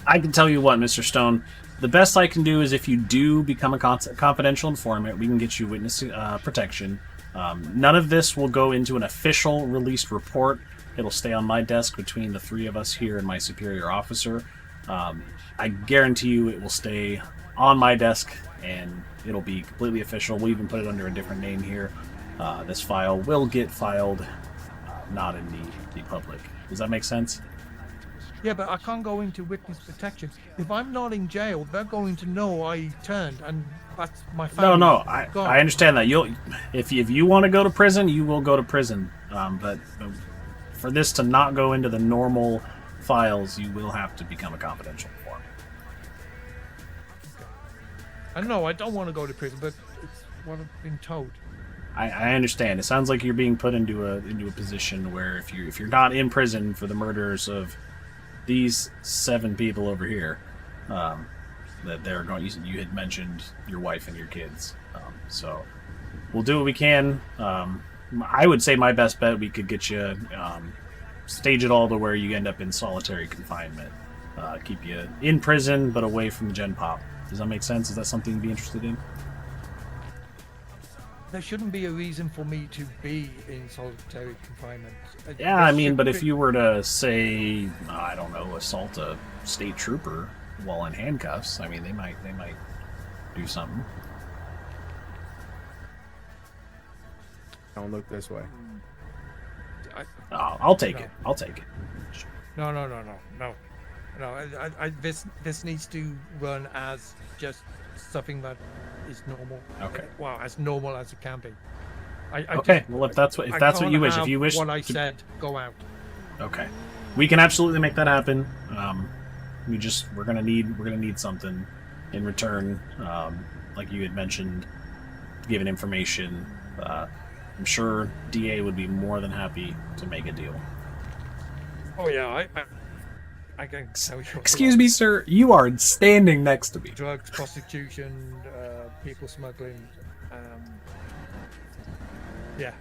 I can tell you what, Mr. Stone, the best I can do is if you do become a confidential informant, we can get you witness protection. None of this will go into an official released report. It'll stay on my desk between the 3 of us here and my superior officer. I guarantee you it will stay on my desk, and it'll be completely official. We'll even put it under a different name here. this file will get filed, not in the public. Does that make sense? Yeah, but I can't go into witness protection. If I'm not in jail, they're going to know I turned, and that's my family. No, I understand that. If you want to go to prison, you will go to prison. But for this to not go into the normal files, you will have to become a confidential informant. I know I don't want to go to prison, but it's what I've been told. I understand. It sounds like you're being put into a position where if you're not in prison for the murders of these 7 people over here, that they're going. You had mentioned your wife and your kids, so we'll do what we can. I would say my best bet, we could get you stage it all to where you end up in solitary confinement, keep you in prison but away from the Gen Pop. Does that make sense? Is that something you'd be interested in? There shouldn't be a reason for me to be in solitary confinement. Yeah, I mean, but if you were to say, I don't know, assault a state trooper while in handcuffs, I mean, they might do something. Don't look this way. I'll take it. I'll take it. No. This needs to run as just something that is normal. Okay. Well, as normal as it can be. Well, if that's what you wish, if you wish, what I said, go out. Okay, we can absolutely make that happen. We're gonna need something in return, like you had mentioned, given information. I'm sure DA would be more than happy to make a deal. Oh yeah, I can tell you. Excuse me, sir. You are standing next to me. Drugs, prostitution, people smuggling. Yeah,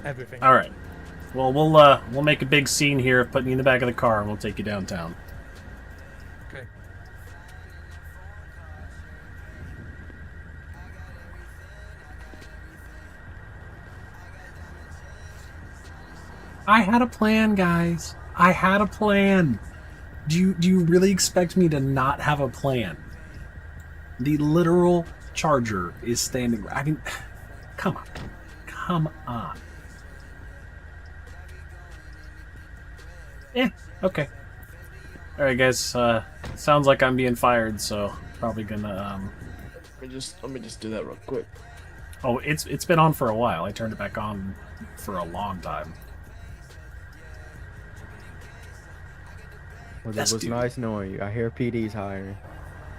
everything. All right. Well, we'll make a big scene here of putting you in the back of the car, and we'll take you downtown. Okay. I had a plan, guys. I had a plan. Do you really expect me to not have a plan? The literal charger is standing. I mean, come on. Yeah. Okay. All right, guys. Sounds like I'm being fired, so probably gonna. Let me just do that real quick. Oh, it's been on for a while. I turned it back on for a long time. Well, it was nice knowing you. I hear PD's hiring.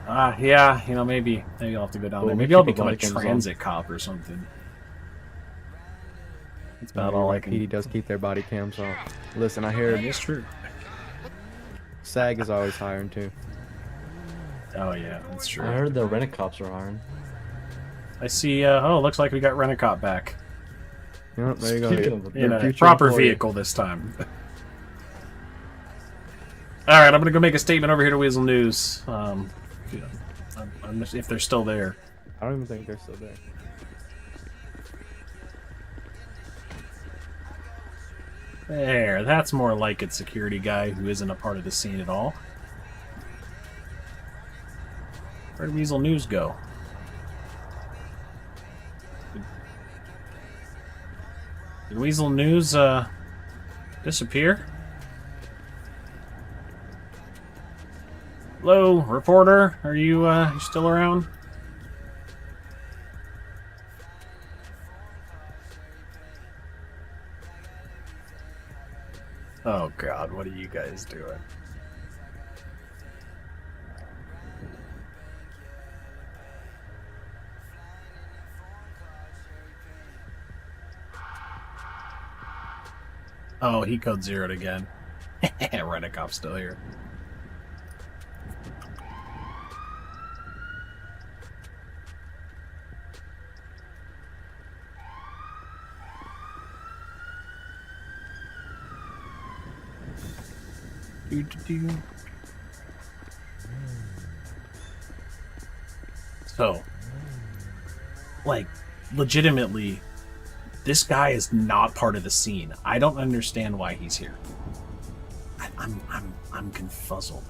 Yeah. Maybe I'll have to go down there. Maybe I'll become a transit cop or something. That's about all I can. PD does keep their body cams on. Listen, I hear it's true. SAG is always hiring too. Oh yeah, that's true. I heard the rent-a-cops are hiring. I see. Looks like we got rent-a-cop back. Yep, there you go. In a proper vehicle this time. All right, I'm gonna go make a statement over here to Weasel News. If they're still there. I don't even think they're still there. There, that's more like it, security guy who isn't a part of the scene at all. Where'd Weasel News go? Did Weasel News disappear? Hello, reporter. Are you still around? Oh God, what are you guys doing? Oh, he code zeroed again. Rent-a-cop's still here. So, like, legitimately, this guy is not part of the scene. I don't understand why he's here. I'm confuzzled.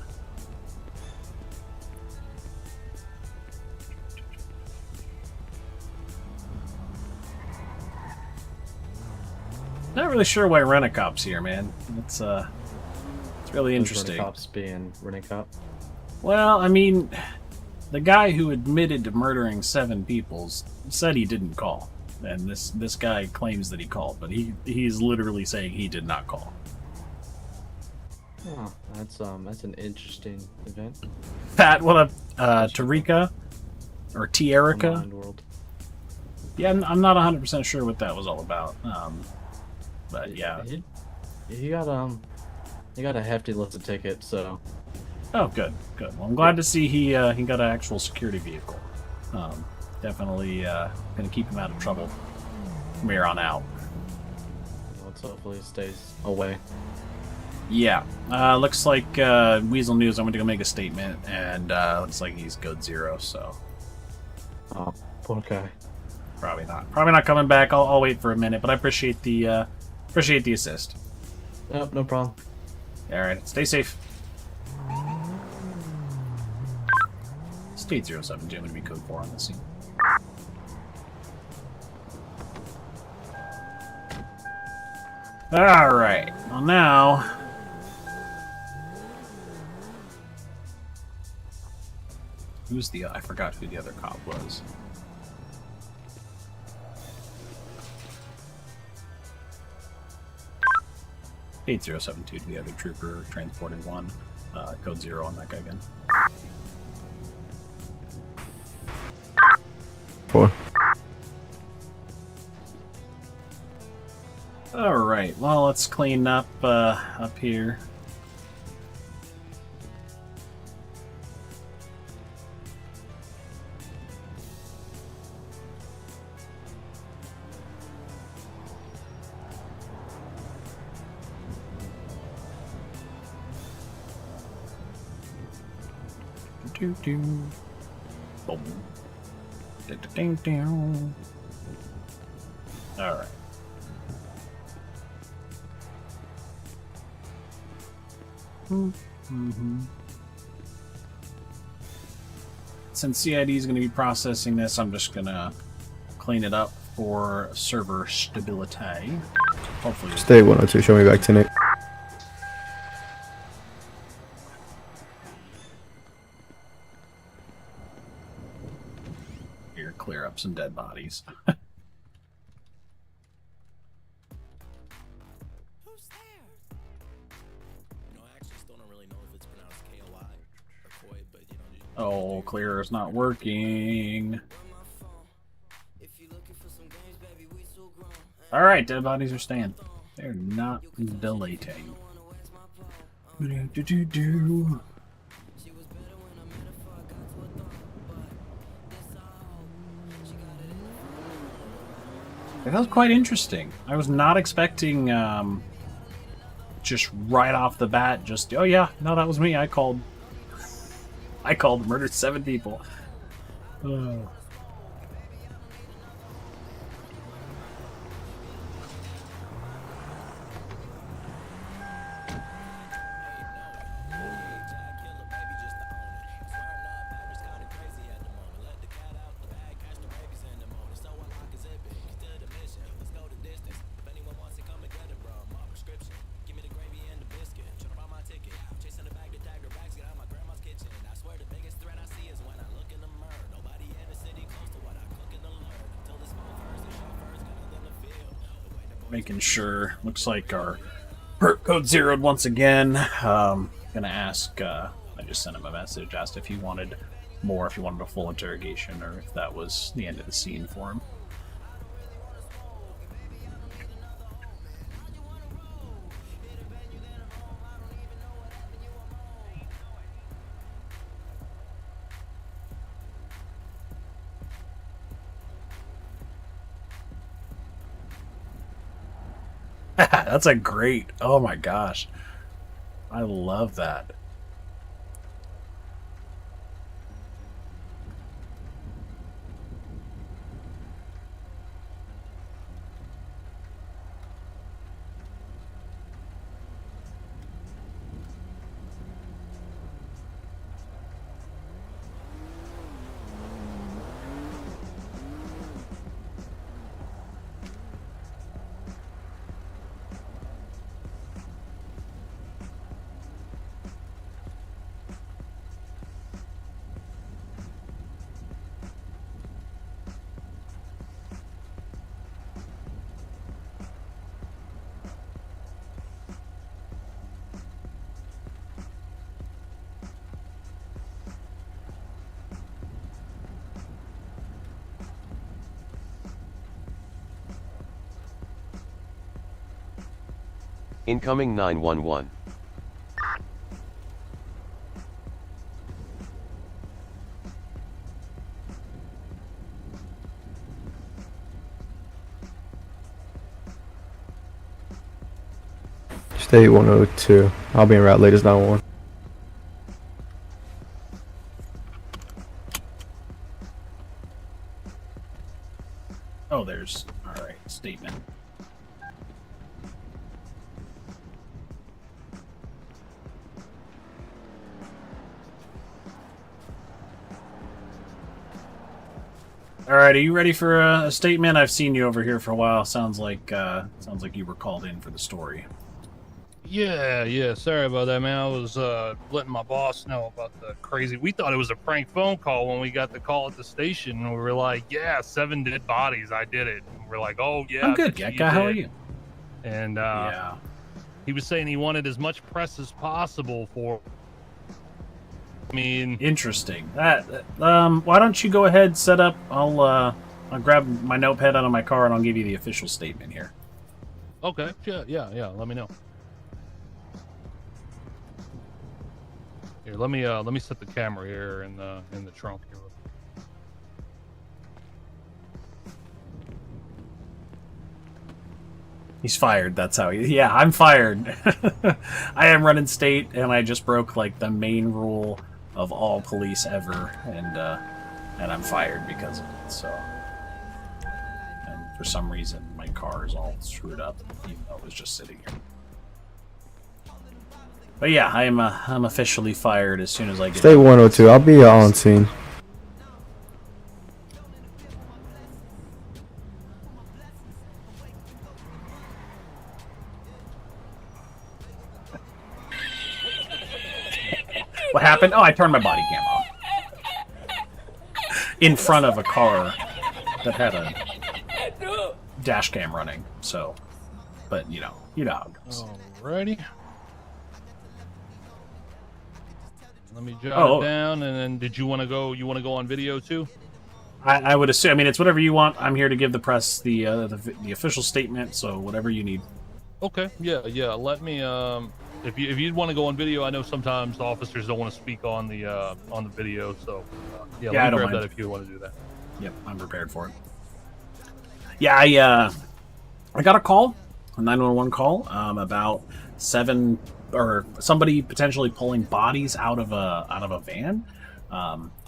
Not really sure why Rent-A-Cop's here, man. It's really interesting. Rent-A-Cop's being Rent-A-Cop. Well, I mean, the guy who admitted to murdering 7 people said he didn't call, and this guy claims that he called, but he's literally saying he did not call. Oh, that's an interesting event. Pat, what up, Tarika or Tierica? World. Yeah, I'm not 100% sure what that was all about. But yeah, He got a hefty list of tickets, so. Oh, good. Well, I'm glad to see he got an actual security vehicle. Definitely gonna keep him out of trouble from here on out. Let's hopefully he stays away. Yeah. Looks like Weasel News. I'm going to go make a statement, and looks like he's code 0. So. Oh, okay. Probably not coming back. I'll wait for a minute, but I appreciate the assist. Yep, no problem. All right, stay safe. State 07, Jim, going to be code 4 on the scene. All right. Well, now. Who's the? I forgot who the other cop was. (8072) to the other trooper transporting 1. Code 0 on that guy again. 4. All right. Well, let's clean up up here. Boom. All right. Since CID is going to be processing this, I'm just going to clean it up for server stability. Hopefully. Stay 102. Show me back to Nick. Here, clear up some dead bodies. Oh, clear is not working. Alright, dead bodies are staying. They're not deleting. That was quite interesting. I was not expecting just right off the bat, just, oh yeah, no, that was me. I called, murdered 7 people. Oh. Making sure. Looks like our perk code zeroed once again. Gonna ask, I just sent him a message, asked if he wanted more, if he wanted a full interrogation, or if that was the end of the scene for him. That's a great, oh my gosh. I love that. Incoming 911. State 102. I'll be en route latest 911. Oh, there's... Alright, statement. Alright, are you ready for a statement? I've seen you over here for a while. Sounds like you were called in for the story. Yeah, sorry about that, man. I was letting my boss know about the crazy. We thought it was a prank phone call when we got the call at the station. And we were like, yeah, 7 dead bodies. I did it. And we're like, oh, yeah. I'm good, Gekka. How are you? And yeah. He was saying he wanted as much press as possible for... I mean... Interesting. Why don't you go ahead, set up... I'll grab my notepad out of my car and I'll give you the official statement here. Okay, yeah, let me know. Here, let me set the camera here in the trunk here. He's fired. That's how he... Yeah, I'm fired. I am running state, and I just broke, like, the main rule of all police ever, and I'm fired because of it, so... And for some reason, my car is all screwed up, even though it was just sitting here. But yeah, I'm officially fired as soon as I get... State 102. I'll be on scene. What happened? Oh, I turned my body cam off. In front of a car that had a dash cam running, so... But, you know how it goes. Alrighty. Let me jot it down, and then did you want to go? You want to go on video too? I would assume. I mean, it's whatever you want. I'm here to give the press the official statement, so whatever you need. Okay. Yeah. Let me. If you'd want to go on video, I know sometimes the officers don't want to speak on the video, so let me grab that if you want to do that. Yep, I'm prepared for it. Yeah, I got a call, a 911 call, about 7. Or somebody potentially pulling bodies out of a van.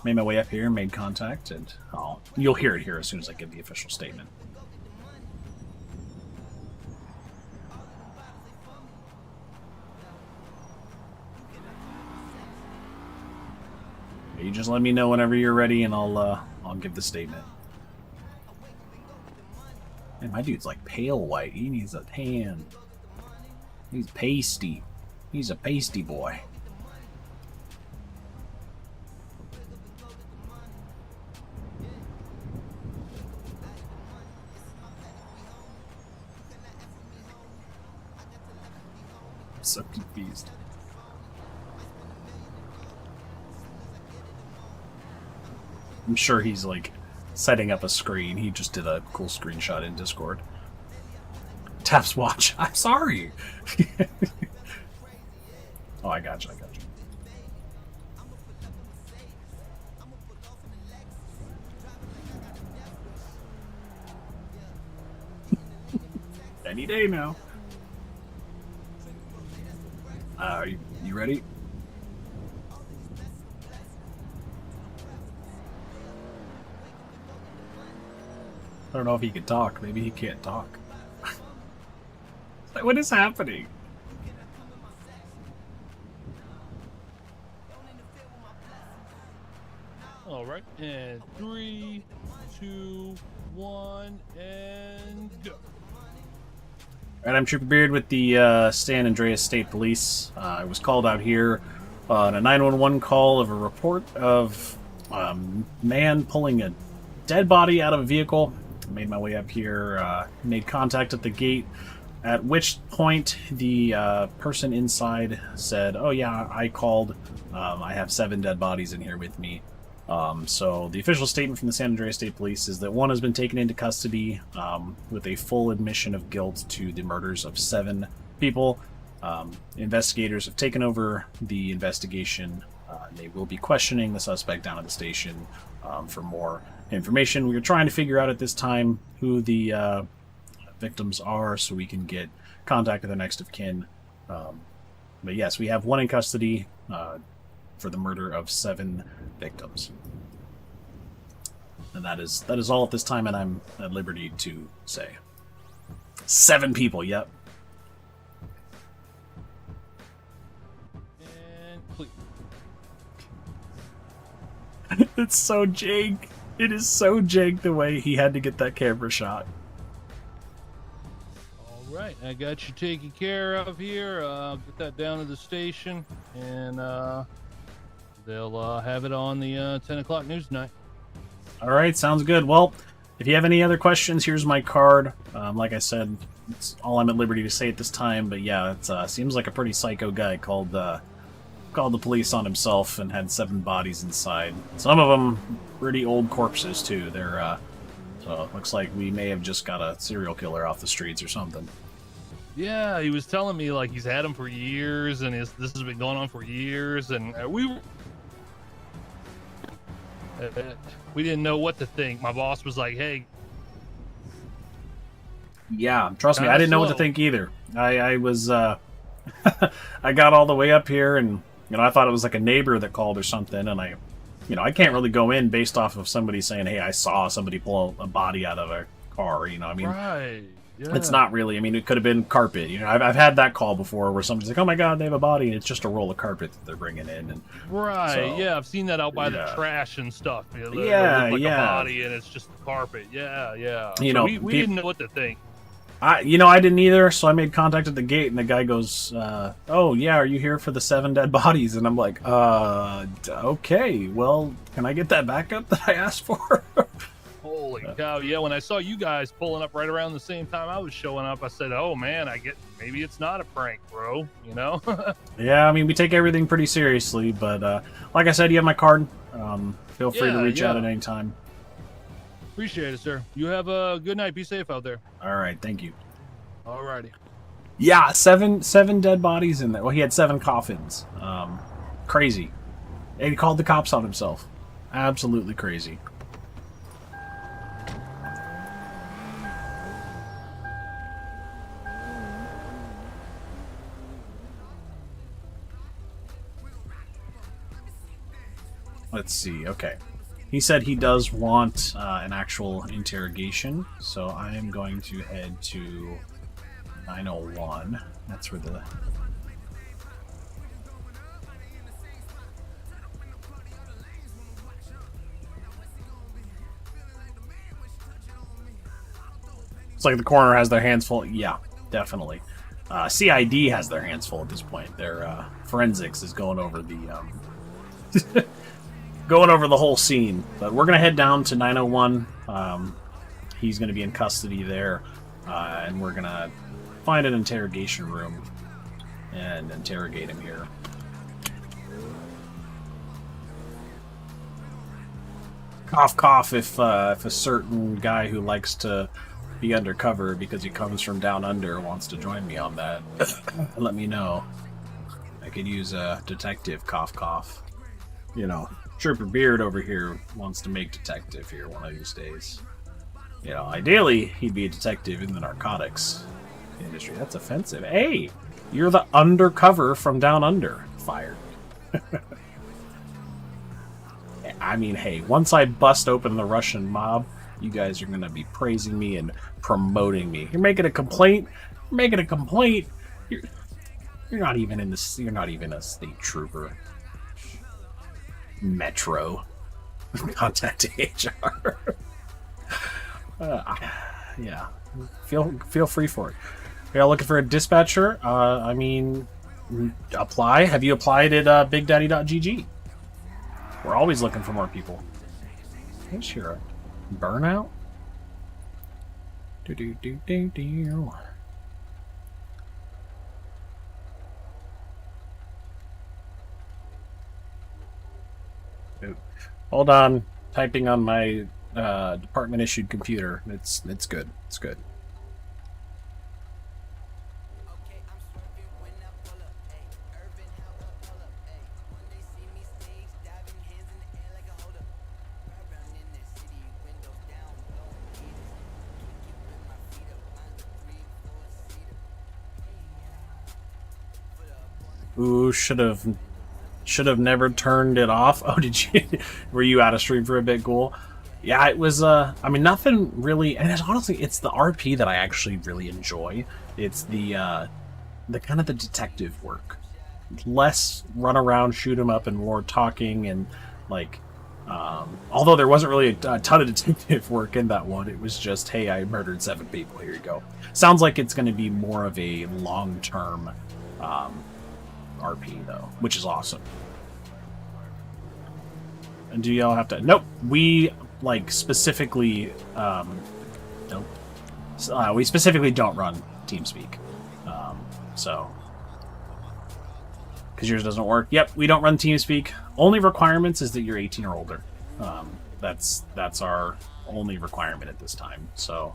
Made my way up here, made contact, and you'll hear it here as soon as I give the official statement. You just let me know whenever you're ready, and I'll give the statement. Man, my dude's like pale white. He needs a tan. He's pasty. He's a pasty boy. I'm so confused. I'm sure he's like setting up a screen. He just did a cool screenshot in Discord. Taps watch. I'm sorry. Oh, I got you. Any day now. Are you ready? I don't know if he can talk. Maybe he can't talk. What is happening? All right, and 3, 2, 1, and go. Alright, I'm Trooper Beard with the San Andreas State Police. I was called out here on a 911 call of a report of a man pulling a dead body out of a vehicle. I made my way up here, made contact at the gate, at which point the person inside said, "Oh yeah, I called. I have 7 dead bodies in here with me." So the official statement from the San Andreas State Police is that 1 has been taken into custody with a full admission of guilt to the murders of 7 people. Investigators have taken over the investigation. They will be questioning the suspect down at the station for more information. We are trying to figure out at this time who the victims are so we can get contact with the next of kin. But yes, we have one in custody for the murder of 7 victims. And that is all at this time, and I'm at liberty to say. 7 people, yep. And please. It's so Jake. It is so Jake the way he had to get that camera shot. All right, I got you taken care of here. I'll get that down to the station, and they'll have it on the 10 o'clock news tonight. All right, sounds good. Well, if you have any other questions, here's my card. Like I said, it's all I'm at liberty to say at this time. But yeah, it seems like a pretty psycho guy called the police on himself and had 7 bodies inside. Some of them pretty old corpses too. They're so it looks like we may have just got a serial killer off the streets or something. Yeah, he was telling me like he's had them for years, and this has been going on for years, and we didn't know what to think. My boss was like, "Hey." Yeah, trust me, I didn't know what to think either. I was I got all the way up here, and I thought it was like a neighbor that called or something, and I can't really go in based off of somebody saying, "Hey, I saw somebody pull a body out of a car." I mean, right? Yeah. It's not really. I mean, it could have been carpet. I've had that call before where somebody's like, "Oh my God, they have a body," and it's just a roll of carpet that they're bringing in. And right? so, yeah, I've seen that out by the trash and stuff. It looks yeah. like a body, and it's just carpet. Yeah. So we didn't know what to think. I didn't either, so I made contact at the gate, and the guy goes, "Oh yeah, are you here for the 7 dead bodies?" And I'm like, okay, well, can I get that backup that I asked for?" Holy cow! Yeah, when I saw you guys pulling up right around the same time I was showing up, I said, "Oh man, maybe it's not a prank, bro." Yeah, I mean, we take everything pretty seriously, but like I said, you have my card. Feel free to reach out at any time. Appreciate it, sir. You have a good night. Be safe out there. All right, thank you. Alrighty. Yeah, seven dead bodies in there. Well, he had 7 coffins. Crazy. And he called the cops on himself. Absolutely crazy. Let's see. Okay. He said he does want an actual interrogation, so I am going to head to 901. That's where the... It's like the coroner has their hands full. Yeah, definitely. CID has their hands full at this point. Their forensics is going over the... going over the whole scene. But we're going to head down to 901. He's going to be in custody there. And we're going to find an interrogation room and interrogate him here. Cough, cough, if a certain guy who likes to be undercover because he comes from down under wants to join me on that, let me know. I could use a detective, cough, cough. Trooper Beard over here wants to make detective here one of these days. Ideally, he'd be a detective in the narcotics industry. That's offensive. Hey, you're the undercover from down under. Fired. I mean, hey, once I bust open the Russian mob, you guys are going to be praising me and promoting me. You're making a complaint? You're making a complaint? You're not even in the... You're not even a state trooper. Metro. Contact HR. Yeah. Feel free for it. Are y'all looking for a dispatcher? I mean, apply. Have you applied at BigDaddy.gg? We're always looking for more people. Is your burnout? Do. Hold on, typing on my department issued computer. It's good. It's good. Ooh, should have never turned it off. Oh, did you? Were you out of stream for a bit, Ghoul? Yeah, it was. I mean, nothing really. And honestly, it's the RP that I actually really enjoy. It's the kind of the detective work. Less run around, shoot 'em up, and more talking and like. Although there wasn't really a ton of detective work in that one, it was just, hey, I murdered 7 people. Here you go. Sounds like it's going to be more of a long-term RP though, which is awesome. And do y'all have to? Nope. We like specifically. Nope. We specifically don't run TeamSpeak. So. Because yours doesn't work. Yep, we don't run TeamSpeak. Only requirements is that you're 18 or older. That's our only requirement at this time. So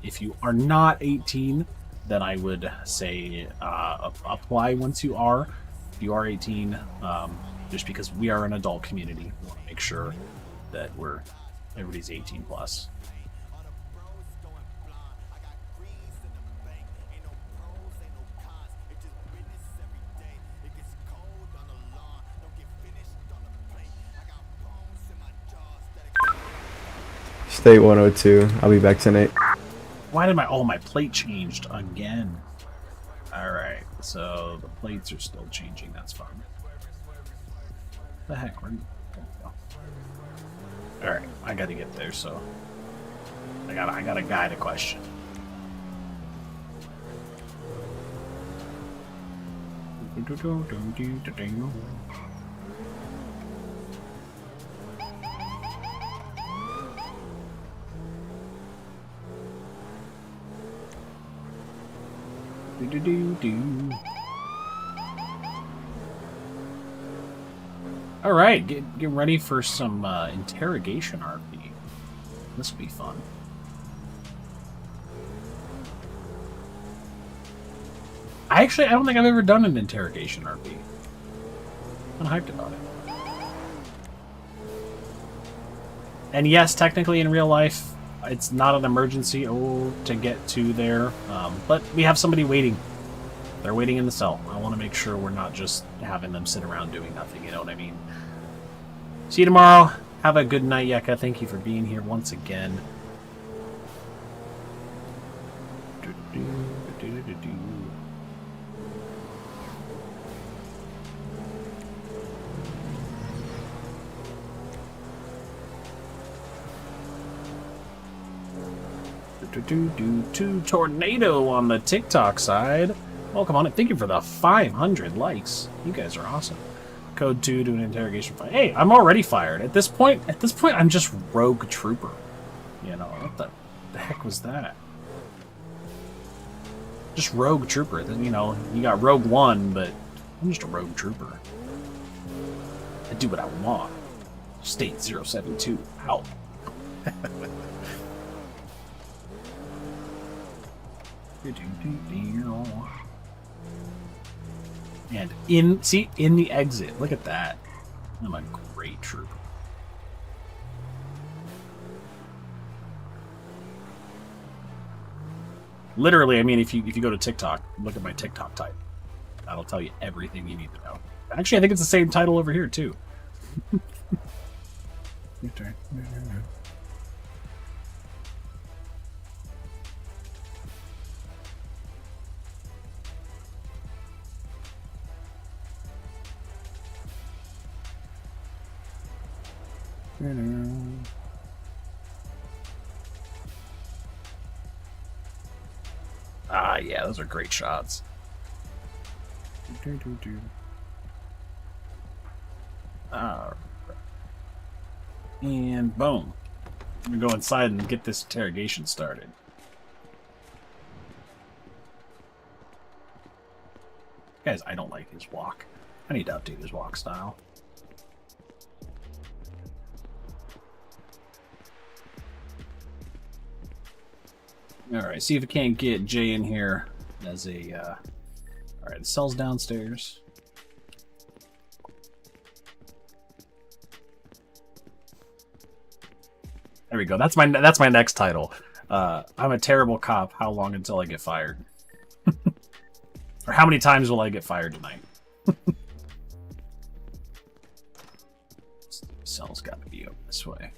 if you are not 18, then I would say apply once you are. If you are 18, just because we are an adult community, we want to make sure that everybody's 18 plus. State 102. I'll be back tonight. Why did my plate changed again? Alright, so the plates are still changing, that's fine. The heck, where did go? Alright, I gotta get there, so I got a guy to question. All right, get ready for some interrogation RP. This will be fun. I don't think I've ever done an interrogation RP. I'm hyped about it. And yes, technically in real life, it's not an emergency to get to there, but we have somebody waiting. They're waiting in the cell. I want to make sure we're not just having them sit around doing nothing, you know what I mean? See you tomorrow. Have a good night, Yeka. Thank you for being here once again. Tornado on the TikTok side. Welcome on it. Thank you for the 500 likes. You guys are awesome. Code 2 to an interrogation fight. Hey, I'm already fired. At this point, I'm just Rogue Trooper. You know, what the heck was that? Just Rogue Trooper. You know, you got Rogue One, but I'm just a Rogue Trooper. I do what I want. State 072. Out. And in the exit, look at that. I'm a great trooper. Literally, I mean, if you go to TikTok, look at my TikTok type. That'll tell you everything you need to know. Actually, I think it's the same title over here too. Ah, yeah, those are great shots. And boom. I'm gonna go inside and get this interrogation started. Guys, I don't like his walk. I need to update his walk style. Alright, see if I can't get Jay in here as a, Alright, the cell's downstairs. There we go. That's my next title. I'm a terrible cop. How long until I get fired? Or how many times will I get fired tonight? Cell's got to be over this way.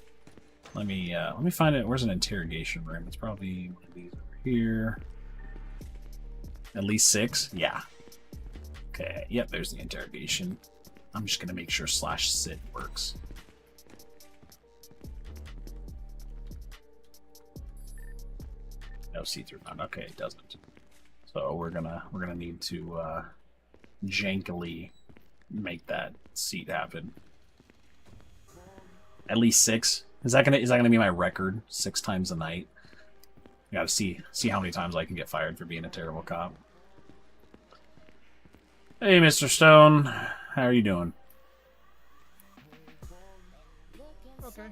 Let me find it. Where's an interrogation room? It's probably one of these over here. At least 6? Yeah. Okay, yep, there's the interrogation. I'm just gonna make sure /sit works. No see-through found. Okay, it doesn't. So we're gonna need to jankily make that seat happen. At least 6. Is that gonna be my record? 6 times a night. I gotta see how many times I can get fired for being a terrible cop. Hey, Mr. Stone, how are you doing? Okay.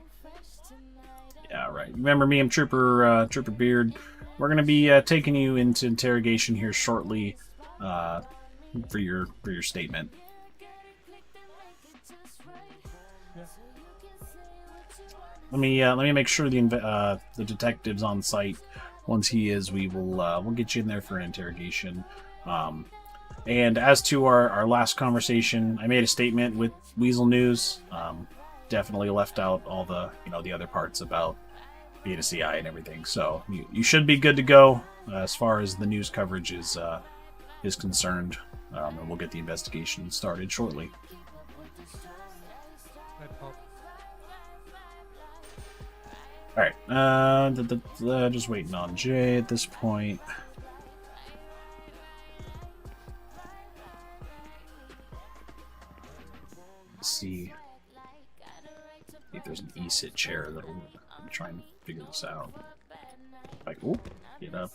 Yeah, right. Remember me? I'm Trooper Beard. We're gonna be taking you into interrogation here shortly for your statement. Let me make sure the detective's on site. Once he is, we'll get you in there for an interrogation. And as to our last conversation, I made a statement with Weasel News. Definitely left out all the the other parts about being a CI and everything. So you should be good to go as far as the news coverage is concerned. And we'll get the investigation started shortly. All right. Just waiting on Jay at this point. See if there's an e-sit chair that'll try and figure this out. Like, oh, get up.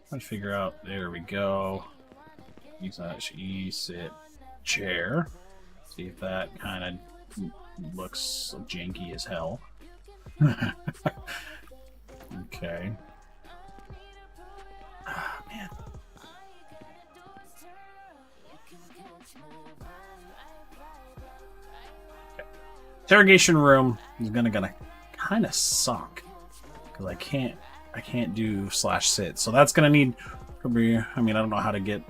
Try to figure out. There we go. Use that e-sit chair. See if that kind of looks janky as hell. Okay. Ah, man. Interrogation room is gonna kind of suck because I can't do /sit. So that's gonna need probably. I mean, I don't know how to get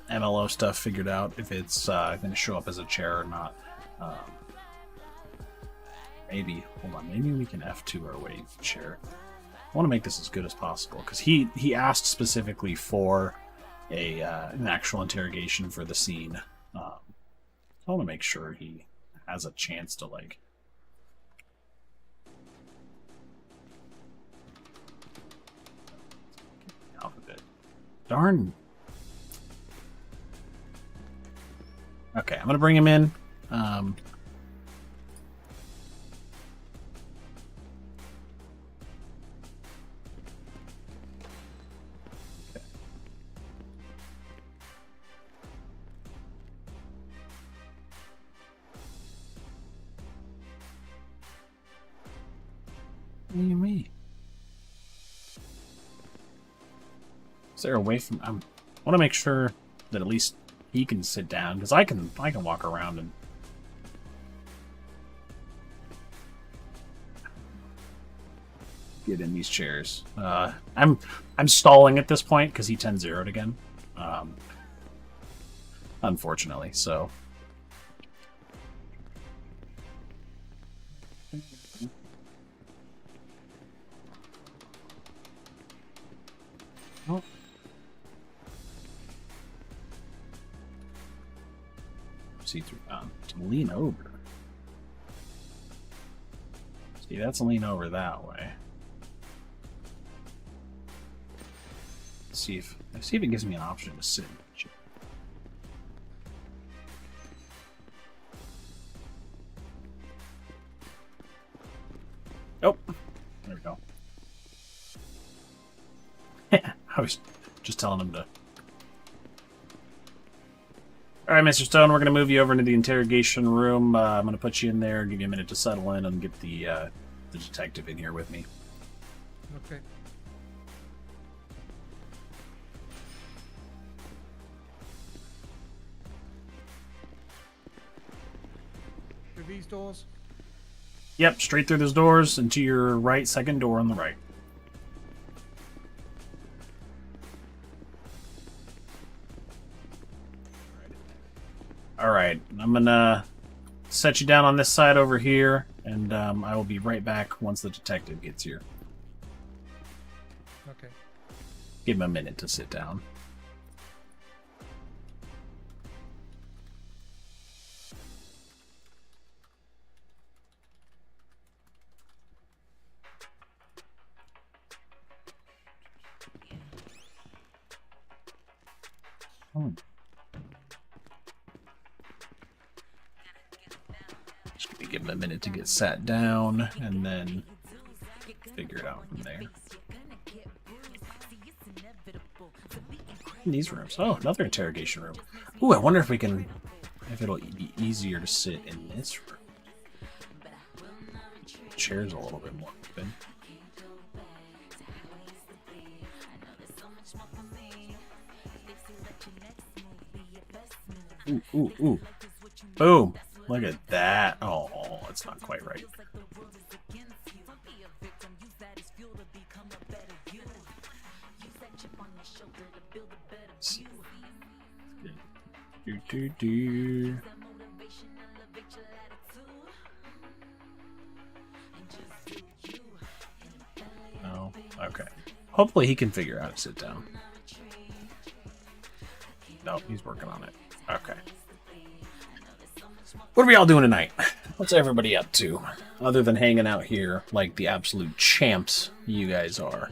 MLO stuff figured out if it's gonna show up as a chair or not. Maybe hold on. Maybe we can F2 our way chair. I want to make this as good as possible because he asked specifically for an actual interrogation for the scene. I want to make sure he has a chance to like alphabet. Darn. Okay, I'm gonna bring him in. What do you mean? Is there a way from? I want to make sure that at least he can sit down because I can walk around and get in these chairs. I'm stalling at this point because he 10-0'd again. Unfortunately, so. Oh. See-through to lean over. See, that's a lean over that way. Let's see if it gives me an option to sit. Oh, there we go. I was just telling him to. All right, Mr. Stone, we're going to move you over into the interrogation room. I'm going to put you in there, give you a minute to settle in, and get the detective in here with me. Okay. Through these doors? Yep, straight through those doors and to your right, second door on the right. Alright, I'm gonna set you down on this side over here, and I will be right back once the detective gets here. Okay. Give him a minute to sit down. Just gonna give him a minute to get sat down, and then figure it out from there. These rooms. Oh, another interrogation room. Ooh, I wonder if we can, if it'll be easier to sit in this room. The chair's a little bit more open. Ooh, ooh, ooh. Boom. Look at that. Oh, it's not quite right. Do. No. Okay. Hopefully he can figure out how to sit down. No, he's working on it. Okay. What are we all doing tonight? What's everybody up to? Other than hanging out here like the absolute champs you guys are.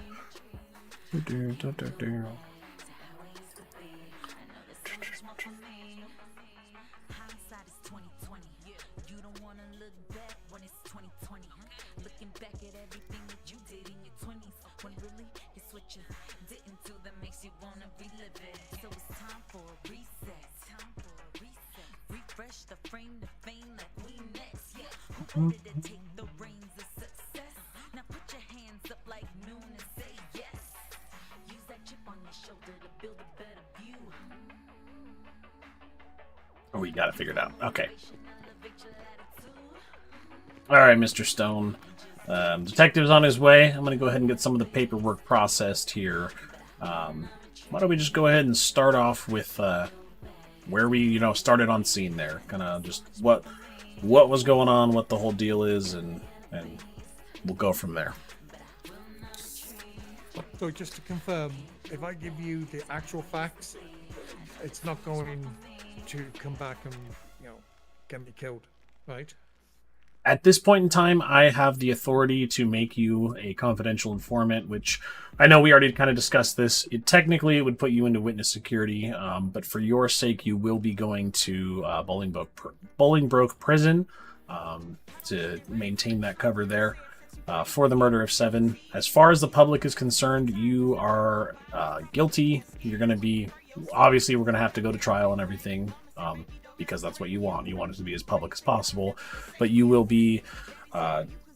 Oh, we got it figured out. Okay. Alright, Mr. Stone. Detective's on his way. I'm going to go ahead and get some of the paperwork processed here. Why don't we just go ahead and start off with where we, started on scene there. Kind of just what was going on, what the whole deal is, and we'll go from there. So just to confirm, if I give you the actual facts, it's not going to come back and, get me killed, right? At this point in time, I have the authority to make you a confidential informant, which I know we already kind of discussed this. Technically, it would put you into witness security, but for your sake, you will be going to Bolingbroke Prison to maintain that cover there for the murder of 7. As far as the public is concerned, you are guilty. You're going to be... Obviously, we're going to have to go to trial and everything, because that's what you want. You want it to be as public as possible. But you will be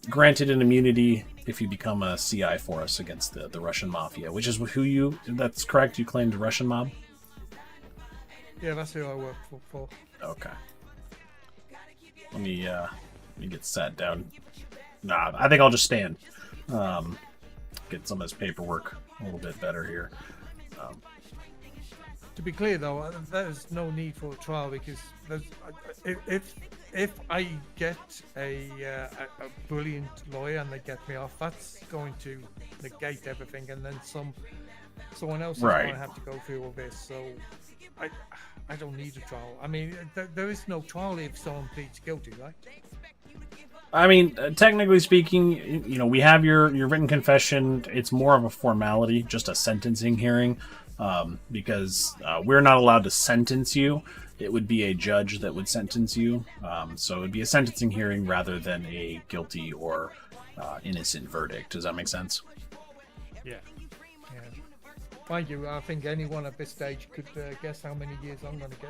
granted an immunity if you become a CI for us against the Russian Mafia, which is who you... That's correct? You claimed Russian mob? Yeah, that's who I work for. Okay. Let me get sat down. Nah, I think I'll just stand. Get some of this paperwork a little bit better here. To be clear, though, there's no need for a trial because if I get a brilliant lawyer and they get me off, that's going to negate everything, and then someone else is going to have to go through all this. So I don't need a trial. I mean, there is no trial if someone pleads guilty, right? I mean, technically speaking, we have your written confession. It's more of a formality, just a sentencing hearing. Because we're not allowed to sentence you. It would be a judge that would sentence you. So it would be a sentencing hearing rather than a guilty or innocent verdict. Does that make sense? Yeah. Mind you, I think anyone at this stage could guess how many years I'm going to get.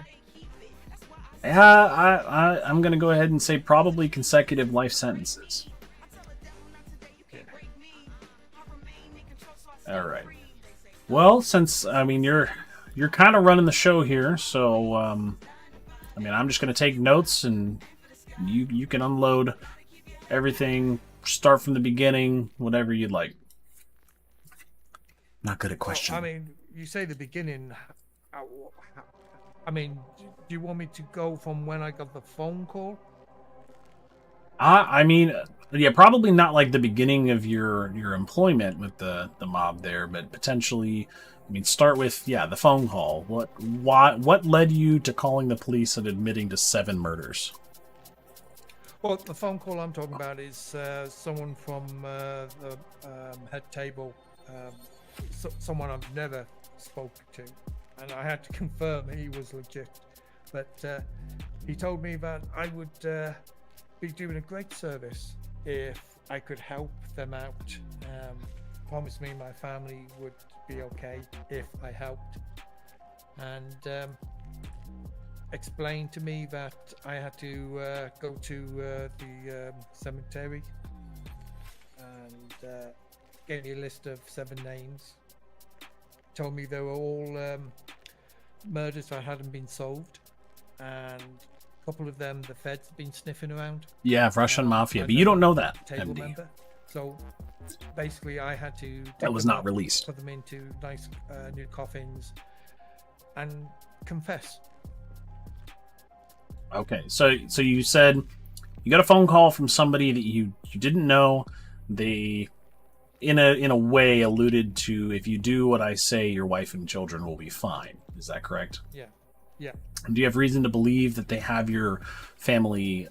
Yeah, I'm going to go ahead and say probably consecutive life sentences. Yeah. All right. Well, since you're kind of running the show here, so I'm just going to take notes, and you can unload everything, start from the beginning, whatever you'd like. Not good at questioning. Well, you say the beginning. I mean, do you want me to go from when I got the phone call? I mean, yeah, probably not like the beginning of your employment with the mob there, but potentially, I mean, start with the phone call. What led you to calling the police and admitting to 7 murders? Well, the phone call I'm talking about is someone from the head table, someone I've never spoke to, and I had to confirm he was legit. But he told me that I would be doing a great service if I could help them out. Promised me my family would be okay if I helped, and explained to me that I had to go to the cemetery and gave me a list of 7 names. Told me they were all murders that hadn't been solved, and a couple of them the feds have been sniffing around. Yeah, Russian mafia, but you don't know that, table MD. member. So basically, I had to That was not released. Put them into nice new coffins and confess. Okay, so you said you got a phone call from somebody that you didn't know. They, in a way, alluded to, if you do what I say, your wife and children will be fine. Is that correct? Yeah. Yeah. Do you have reason to believe that they have your family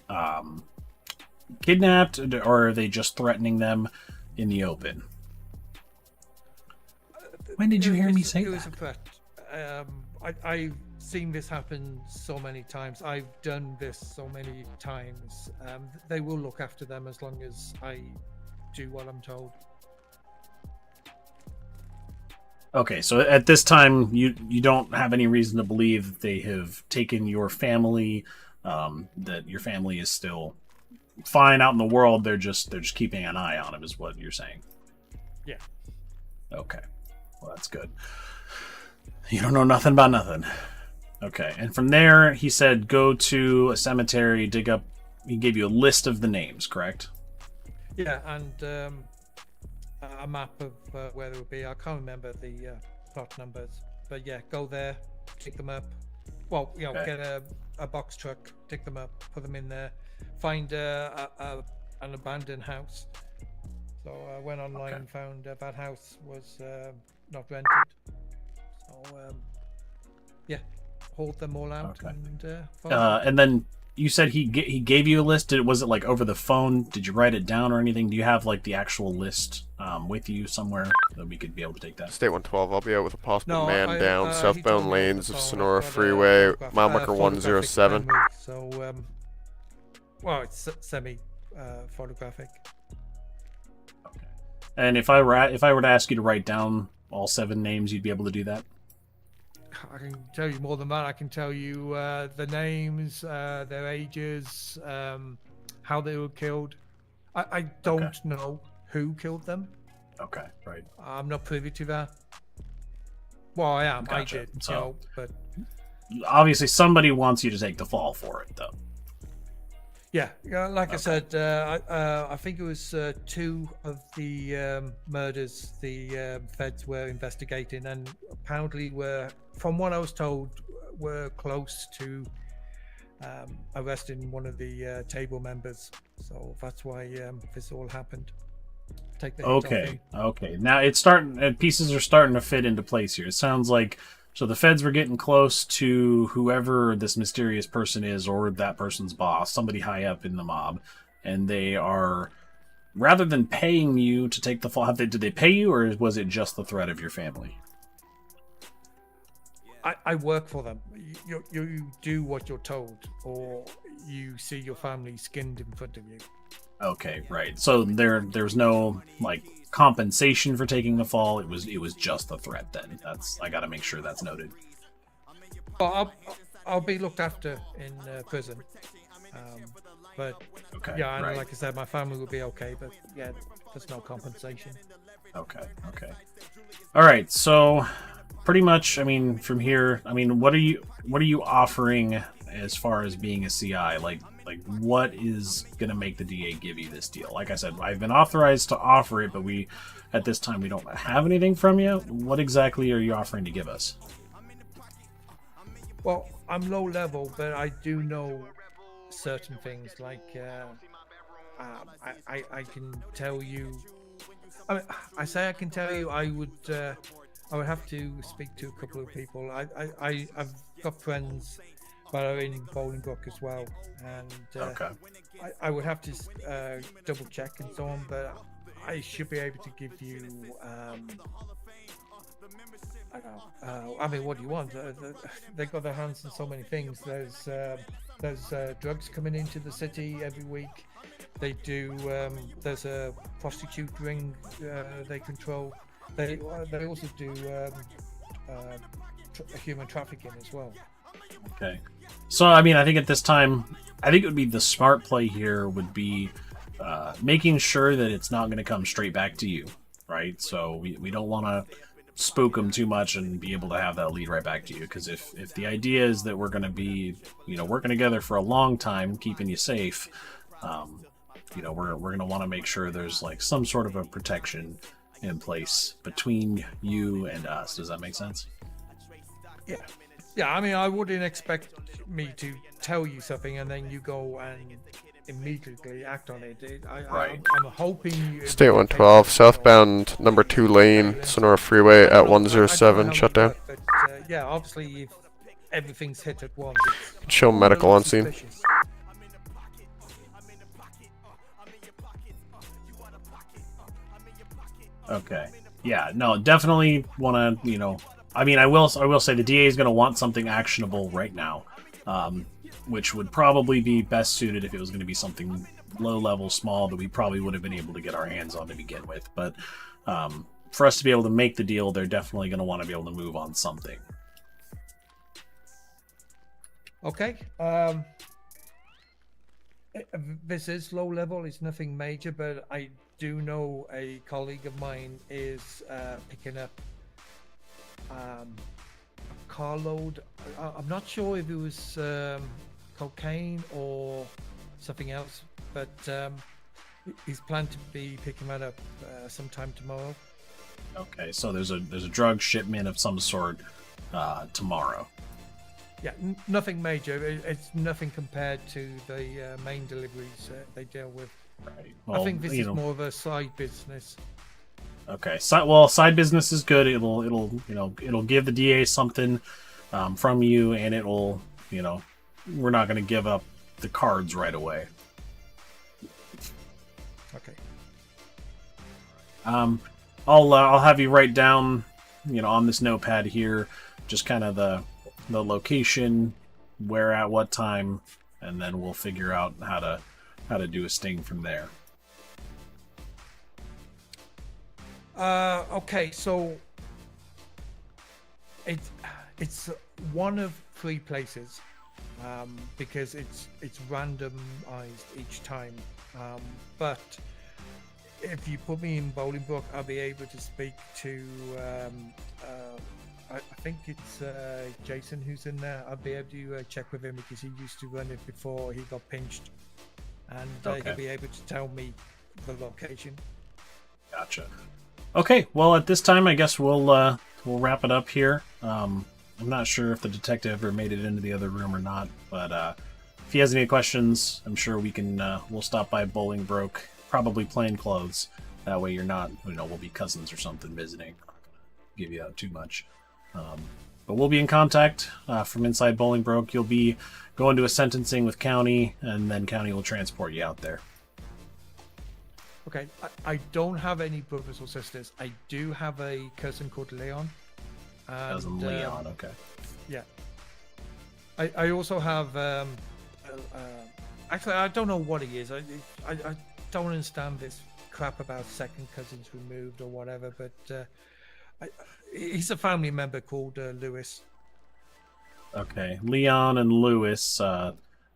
kidnapped, or are they just threatening them in the open? When did you hear me say it was that? a threat. I've seen this happen so many times. I've done this so many times. They will look after them as long as I do what I'm told. Okay, so at this time, you don't have any reason to believe that they have taken your family, that your family is still fine out in the world. They're just keeping an eye on them, is what you're saying. Yeah. Okay, well, that's good. You don't know nothing about nothing. Okay, and from there, he said go to a cemetery, dig up. He gave you a list of the names, correct? Yeah, and a map of where it would be. I can't remember the plot numbers, but yeah, go there, pick them up. Well, Okay. get a box truck, pick them up, put them in there, find an abandoned house. So I went online and found that house was not rented. So yeah, hauled them all out and And then you said he gave you a list. Was it like over the phone? Did you write it down or anything? Do you have like the actual list with you somewhere that we could be able to take that? State 112, I'll be out with a possible No, man down he southphone told me lanes on of the phone, Sonora I've got a Freeway, photograph- mile marker photographic 107. memory, so well, it's semi photographic. And if I were to ask you to write down all 7 names, you'd be able to do that? I can tell you more than that. I can tell you the names, their ages, how they were killed. I don't know who killed them. Okay, right. I'm not privy to that. Well, I am. Gotcha. I did. So- but Obviously, somebody wants you to take the fall for it, though. yeah, like I said, I think it was 2 of the murders the feds were investigating, and apparently were, from what I was told, were close to arresting one of the table members. So that's why this all happened. Take the hit off him. Okay. Now pieces are starting to fit into place here. It sounds like so the feds were getting close to whoever this mysterious person is, or that person's boss, somebody high up in the mob, and they are, rather than paying you to take the fall, did they pay you, or was it just the threat of your family? I work for them. You do what you're told, or you see your family skinned in front of you. Okay, right. So there's no like compensation for taking the fall. It was just a threat then. I got to make sure that's noted. Well, I'll be looked after in prison. But yeah, and right. like I said, my family will be okay. But yeah, there's no compensation. Okay. All right. So pretty much, I mean, from here, I mean, what are you offering as far as being a CI? Like what is gonna make the DA give you this deal? Like I said, I've been authorized to offer it, but at this time we don't have anything from you. What exactly are you offering to give us? Well, I'm low level, but I do know certain things. Like I can tell you. I mean, I say I can tell you. I would have to speak to a couple of people. I've got friends that are in Bolingbroke as well, and Okay. I would have to double check and so on. But I should be able to give you. I don't know. I mean, what do you want? They've got their hands in so many things. There's drugs coming into the city every week. They do. There's a prostitute ring they control. They also do human trafficking as well. Okay. So, I mean, I think at this time, I think it would be the smart play here would be making sure that it's not going to come straight back to you, right? So we don't want to spook them too much and be able to have that lead right back to you. Because if the idea is that we're going to be, working together for a long time, keeping you safe, we're going to want to make sure there's like some sort of a protection in place between you and us. Does that make sense? Yeah. Yeah, I mean, I wouldn't expect me to tell you something and then you go and immediately act on it. Right. I'm hoping. State 112, southbound number 2 lane, Sonora Freeway at 107, shut down. But yeah, obviously, if everything's hit at once, it's Show medical on scene. suspicious. Okay. Yeah. No. Definitely want to. I mean, I will say the DA is going to want something actionable right now, which would probably be best suited if it was going to be something low level, small that we probably would have been able to get our hands on to begin with. But for us to be able to make the deal, they're definitely going to want to be able to move on something. Okay. This is low level. It's nothing major, but I do know a colleague of mine is picking up a carload. I'm not sure if it was cocaine or something else, but he's planned to be picking that up sometime tomorrow. Okay, so there's a drug shipment of some sort tomorrow. Yeah, nothing major. It's nothing compared to the main deliveries they deal with. Right. Well, I think this is more of a side business. Okay. Side business is good. It'll give the DA something from you, and it'll, we're not going to give up the cards right away. Okay. I'll have you write down, on this notepad here, just kind of the location, where at what time, and then we'll figure out how to do a sting from there. Okay, so it's one of 3 places, because it's randomized each time. But if you put me in Bolingbroke, I'll be able to speak to. I think it's Jason who's in there. I'll be able to check with him because he used to run it before he got pinched, and he'll be able to tell me the location. Gotcha. Okay, well, at this time, I guess we'll wrap it up here. I'm not sure if the detective ever made it into the other room or not, but if he has any questions, I'm sure we'll stop by Bolingbroke, probably plain clothes. That way, you're not, we'll be cousins or something visiting. I'm not gonna give you out too much. But we'll be in contact from inside Bolingbroke. You'll be going to a sentencing with County, and then County will transport you out there. Okay, I don't have any brothers or sisters. I do have a cousin called Leon. Cousin Leon, okay. Yeah. I also have... actually, I don't know what he is. I don't understand this crap about second cousins removed or whatever, but he's a family member called Lewis. Okay, Leon and Lewis.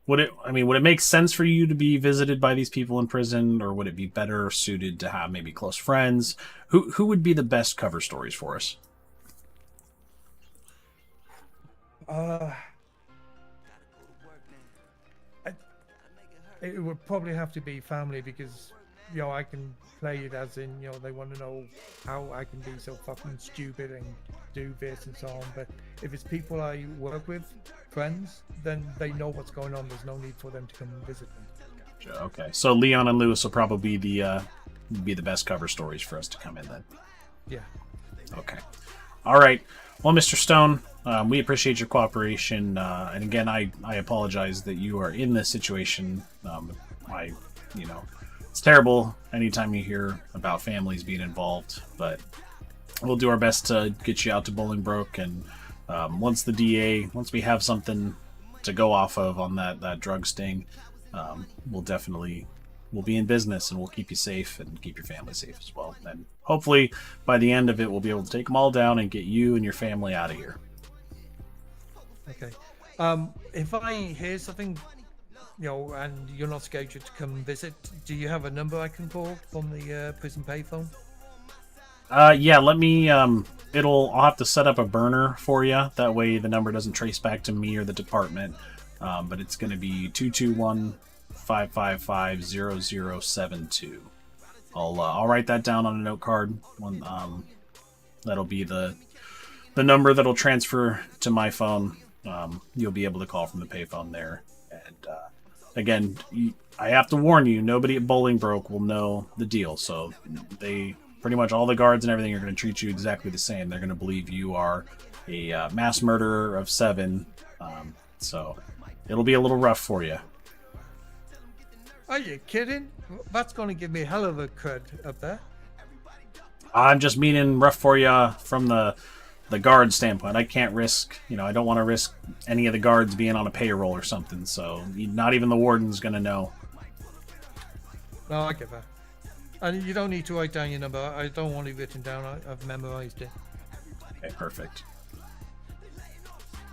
Would it make sense for you to be visited by these people in prison, or would it be better suited to have maybe close friends? Who would be the best cover stories for us? It would probably have to be family because I can play it as in, they want to know how I can be so fucking stupid and do this and so on. But if it's people I work with, friends, then they know what's going on. There's no need for them to come and visit me. Gotcha. Okay, so Leon and Lewis will probably be the best cover stories for us to come in then. Yeah. Okay. All right. Well, Mr. Stone, we appreciate your cooperation, and again, I apologize that you are in this situation. It's terrible anytime you hear about families being involved, but we'll do our best to get you out to Bolingbroke, and once we have something to go off of on that drug sting, we'll be in business, and we'll keep you safe and keep your family safe as well. And hopefully, by the end of it, we'll be able to take them all down and get you and your family out of here. Okay. If I hear something, and you're not scheduled to come visit, do you have a number I can call from the prison payphone? Yeah, let me, I'll have to set up a burner for you. That way the number doesn't trace back to me or the department. But it's going to be 221-555-0072. I'll write that down on a note card. That'll be the number that'll transfer to my phone. You'll be able to call from the payphone there. And again, I have to warn you, nobody at Bolingbroke will know the deal. So they pretty much all the guards and everything are going to treat you exactly the same. They're going to believe you are a mass murderer of 7. So it'll be a little rough for you. Are you kidding? That's going to give me a hell of a crud up there. I'm just meaning rough for you from the guard standpoint. I can't risk, I don't want to risk any of the guards being on a payroll or something. So not even the warden's going to know. No, I get that. And you don't need to write down your number. I don't want it written down. I've memorized it. Okay, perfect.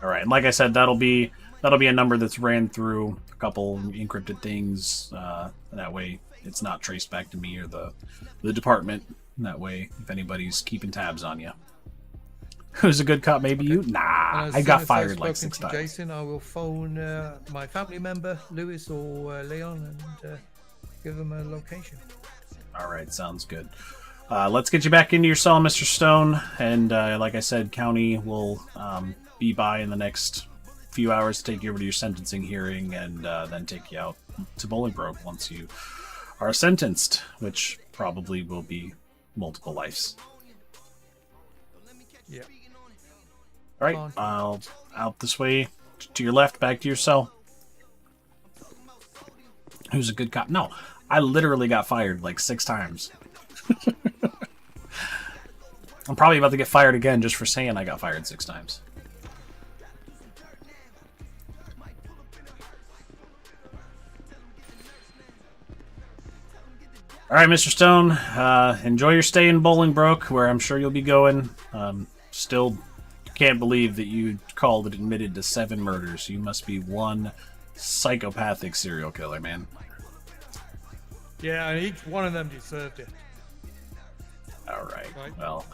All right, and like I said, that'll be a number that's ran through a couple encrypted things. That way, it's not traced back to me or the department. That way, if anybody's keeping tabs on you, who's a good cop? Maybe you. Nah, I got fired like 6 times. Jason, I will phone my family member, Lewis or Leon, and give them a location. All right, sounds good. Let's get you back into your cell, Mr. Stone. And like I said, County will be by in the next few hours to take you over to your sentencing hearing, and then take you out to Bolingbroke once you are sentenced, which probably will be multiple lives. Yeah. All right, I'll out this way to your left, back to your cell. Who's a good cop? No, I literally got fired like 6 times. I'm probably about to get fired again just for saying I got fired 6 times. All right, Mr. Stone, enjoy your stay in Bolingbroke, where I'm sure you'll be going. Still can't believe that you called it admitted to 7 murders. You must be one psychopathic serial killer, man. Yeah, and each one of them deserved it. All right. Well.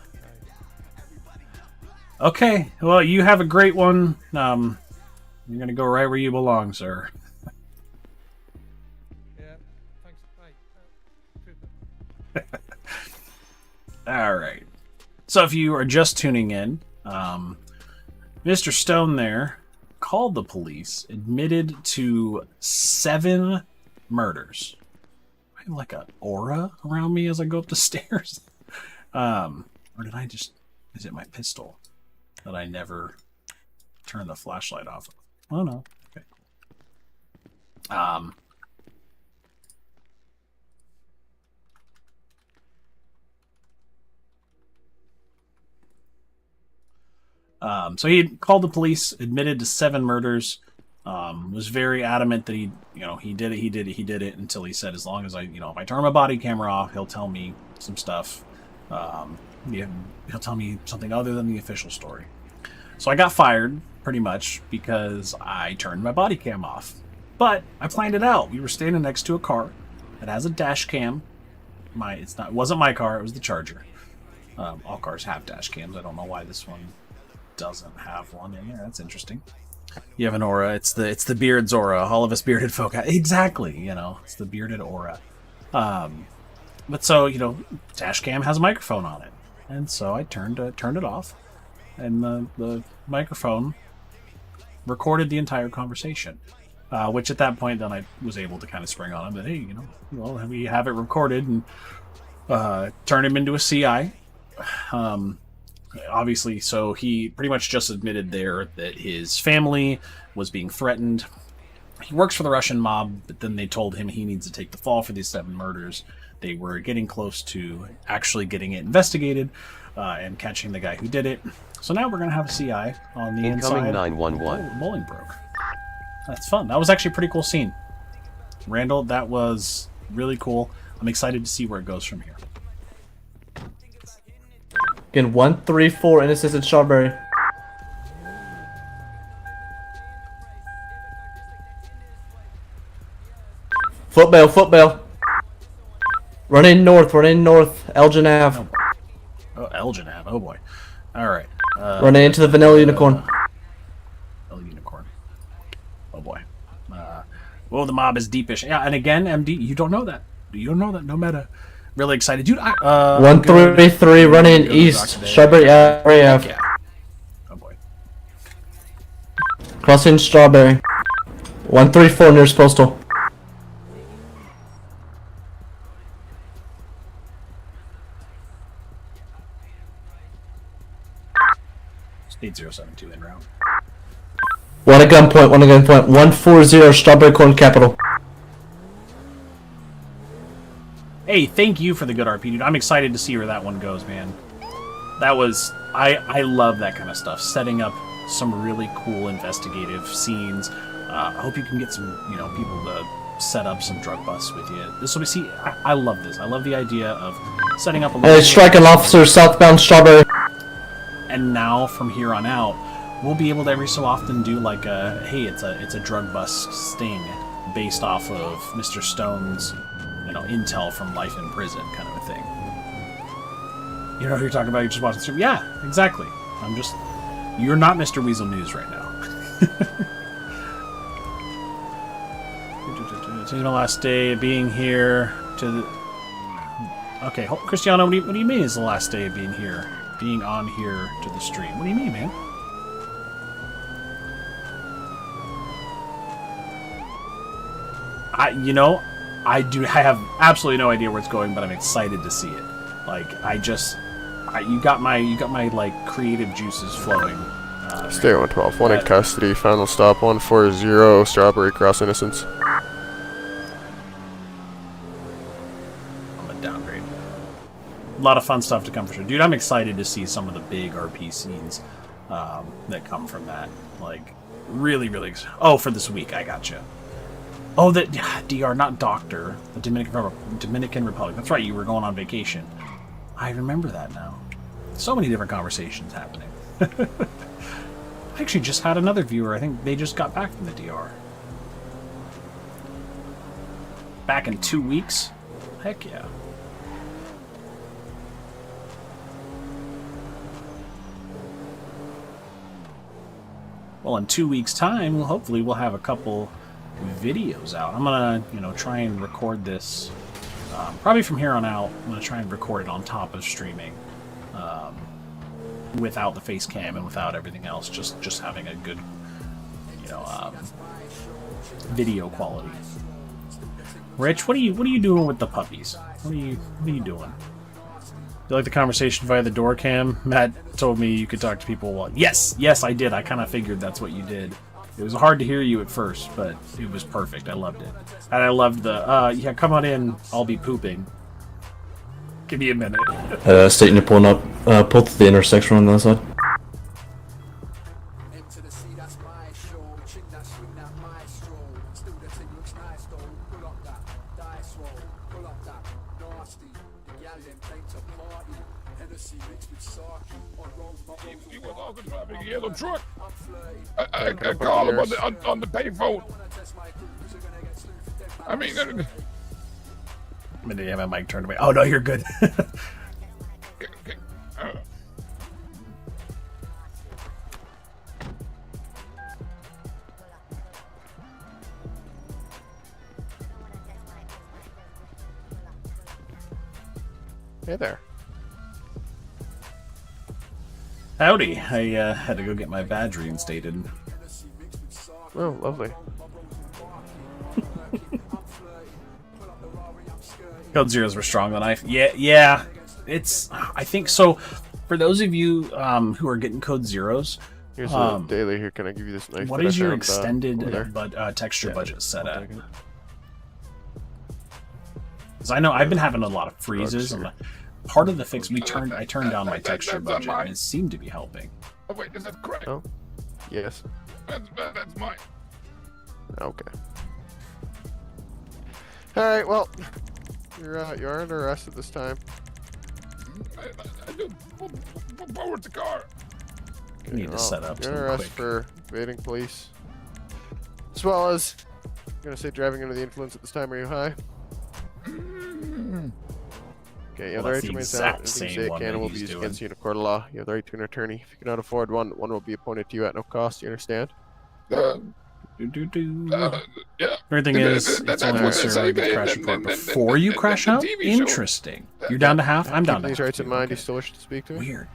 Okay. Well, you have a great one. You're gonna go right where you belong, sir. Yeah. Thanks. All right. So, if you are just tuning in, Mr. Stone there called the police, admitted to 7 murders. I have like an aura around me as I go up the stairs. Or did I just... Is it my pistol that I never turn the flashlight off of? Oh, no. Okay. So he called the police, admitted to 7 murders, was very adamant that he did it until he said, as long as if I turn my body camera off, he'll tell me some stuff. He'll tell me something other than the official story. So I got fired, pretty much, because I turned my body cam off. But I planned it out. We were standing next to a car that has a dash cam. It wasn't my car, it was the Charger. All cars have dash cams. I don't know why this one doesn't have one. Yeah, that's interesting. You have an aura. It's the beard's aura. All of us bearded folk. Exactly. It's the bearded aura. But so, you know, dash cam has a microphone on it. And so I turned it off. And the microphone recorded the entire conversation. Which at that point, then I was able to kind of spring on him that, hey, you know, well, we have it recorded, and turn him into a CI. Obviously, so he pretty much just admitted there that his family was being threatened. He works for the Russian mob, but then they told him he needs to take the fall for these 7 murders. They were getting close to actually getting it investigated and catching the guy who did it. So now we're going to have a CI on the Incoming inside. 911. Oh, Bolingbroke. That's fun. That was actually a pretty cool scene. Randall, that was really cool. I'm excited to see where it goes from here. Again, 134 Innocence and Strawberry. Footbail. Running north, Elgin Ave. Oh, Elgin Ave. Oh boy. All right. Running into the Vanilla Unicorn. Vanilla Unicorn. Oh boy. Well, the mob is deepish. Yeah, and again, MD, you don't know that. You don't know that. No meta. Really excited, dude. 133 running east, Strawberry Ave. Yeah. Oh boy. Crossing Strawberry. 134 nearest postal. Speed 072 in route. One at gunpoint. 140 Strawberry Corn Capital. Hey, thank you for the good RP, dude. I'm excited to see where that one goes, man. That was... I love that kind of stuff. Setting up some really cool investigative scenes. I hope you can get some, you know, people to set up some drug busts with you. This will be... See, I love this. I love the idea of setting up a... Striking officer southbound Strawberry. And now, from here on out, we'll be able to every so often do like a... Hey, it's a drug bust sting based off of Mr. Stone's... you know, intel from life in prison kind of a thing. You know who you're talking about? You're just watching the stream? Yeah, exactly. I'm just... You're not Mr. Weasel News right now. Today's my last day of being here to the... Okay, Cristiano, what do you mean it's the last day of being here? Being on here to the stream. What do you mean, man? I have absolutely no idea where it's going, but I'm excited to see it. Like, you got my like creative juices flowing. Stay 112. 1 in custody. Final stop 140. Strawberry Cross Innocence. I'm a downgrade. A lot of fun stuff to come for sure, dude. I'm excited to see some of the big RP scenes that come from that. Like, really, really. Oh, for this week, I gotcha. Oh, the DR, not Doctor, the Dominican Republic. That's right, you were going on vacation. I remember that now. So many different conversations happening. I actually just had another viewer. I think they just got back from the DR. Back in 2 weeks? Heck yeah. Well, in 2 weeks' time, hopefully we'll have a couple videos out. I'm gonna, try and record this probably from here on out. I'm gonna try and record it on top of streaming without the face cam and without everything else, just having a good video quality. Rich, what are you doing with the puppies? What are you doing? You like the conversation via the door cam? Matt told me you could talk to people. Well, yes, I did. I kind of figured that's what you did. It was hard to hear you at first, but it was perfect. I loved it. And I loved the, yeah, come on in. I'll be pooping. Give me a minute. Stating you're pulling up, pull to the intersection on the other side. Yellow truck. I call him on the payphone. I mean, I mean, yeah, my mic turned away. Oh no, you're good. Hey there. Howdy. I had to go get my badge reinstated. Oh, lovely. Code Zeros were strong on knife. Yeah. It's. I think so. For those of you who are getting Code Zeros, Here's a daily. Here, can I give you this knife? what that is I your found, extended texture budget set at? Because I know I've been having a lot of freezes. And part of the fix, I turned down my texture budget, and it seemed to be helping. Oh wait, is that correct? Oh, yes. That's mine. Okay. All right. Well, you're under arrest at this time. I do. Forward the car. I need to set up you're under arrest for evading police, as well as I'm gonna say driving under the influence at this time. Are you high? Okay, you have the right to remain silent. Anything you say can will be used against you in a court of law. You have the right to an attorney. If you cannot afford one, one will be appointed to you at no cost. You understand? Yeah. Everything is, it's only necessary to get crash report before you crash out? Interesting. You're down to half? I'm down to half. These rights in mind, you still wish to speak to me? Weird.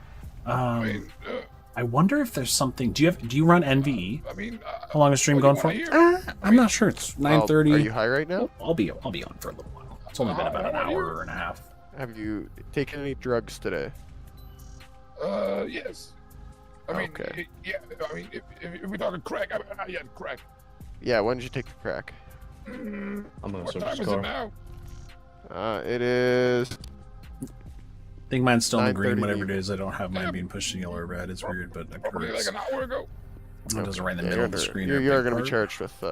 I wonder if there's something. Do you run NVE? I mean, how long is stream going for? I'm not sure. It's 9:30. Are you high right now? I'll be on for a little while. It's only been about an hour and a half. Have you taken any drugs today? Yes. I mean, okay. Yeah. I mean, if we're talking crack, yeah, crack. Yeah. When did you take the crack? I'm gonna What search time this is it car. now? It is. I think mine's still in the green. Whatever it is, I don't have mine being pushed to yellow or red. It's weird, but Probably like an hour ago. It doesn't right in the middle of the screen. You are going to be charged with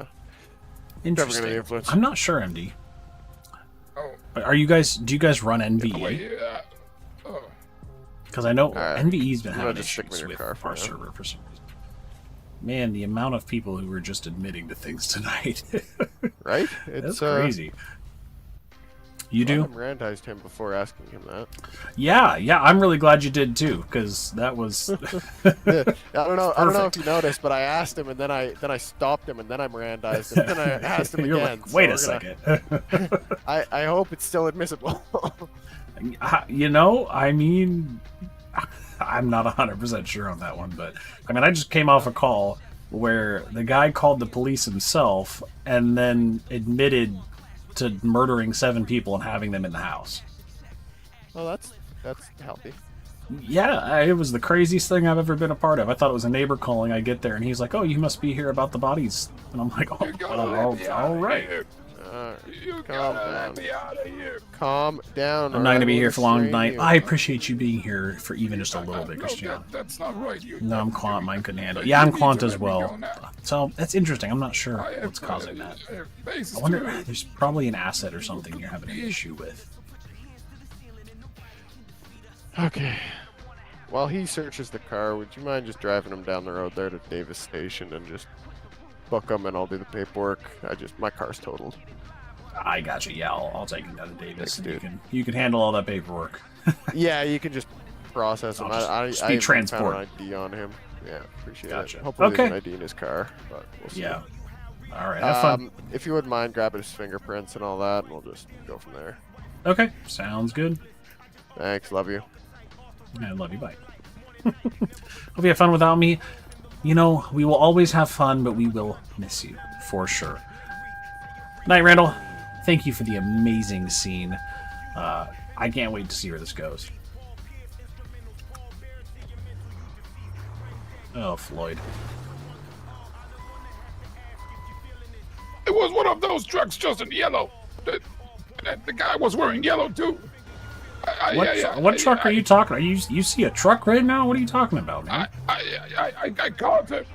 Interesting. I'm not sure, MD. Are you guys? Do you guys run NVE? Because I know NVE's been having issues with our server for some reason. Man, the amount of people who were just admitting to things tonight. Right? That's crazy. You do? I Mirandized him before asking him that. Yeah, I'm really glad you did too, because that was. Yeah, I don't know if you noticed, but I asked him, and then I stopped him, and then I Mirandized him, and then I asked him You're again. like, wait a second. I hope it's still admissible. I mean, I'm not 100% sure on that one, but I mean, I just came off a call where the guy called the police himself and then admitted to murdering 7 people and having them in the house. Well, that's healthy. Yeah, it was the craziest thing I've ever been a part of. I thought it was a neighbor calling. I get there and he's like, "Oh, you must be here about the bodies," and I'm like, all right. Calm down. Calm down. I'm not going to be here for long tonight. I appreciate you being here for even just a little bit, Christian. That's not right. No, I'm Quant. Mine couldn't handle it. Yeah, I'm Quant as well. So that's interesting. I'm not sure what's causing that. I wonder, there's probably an asset or something you're having an issue with. Okay. While he searches the car, would you mind just driving him down the road there to Davis Station and just book him, and I'll do the paperwork. My car's totaled. I got you. Yeah, I'll take him down to Davis. And you can handle all that paperwork. Yeah, you can just process him. I transport found an ID on him. Yeah, appreciate it. Gotcha. Hopefully there's an ID in his car, but we'll see. Yeah. All right. Have fun. If you wouldn't mind grabbing his fingerprints and all that, and we'll just go from there. Okay. Sounds good. Thanks. Love you. I love you. Bye. Hope you have fun without me. You know, we will always have fun, but we will miss you for sure. Night, Randall. Thank you for the amazing scene. I can't wait to see where this goes. Oh, Floyd. It was one of those trucks just in yellow. The guy was wearing yellow too. What truck are you talking about? You see a truck right now? What are you talking about, man? I called him.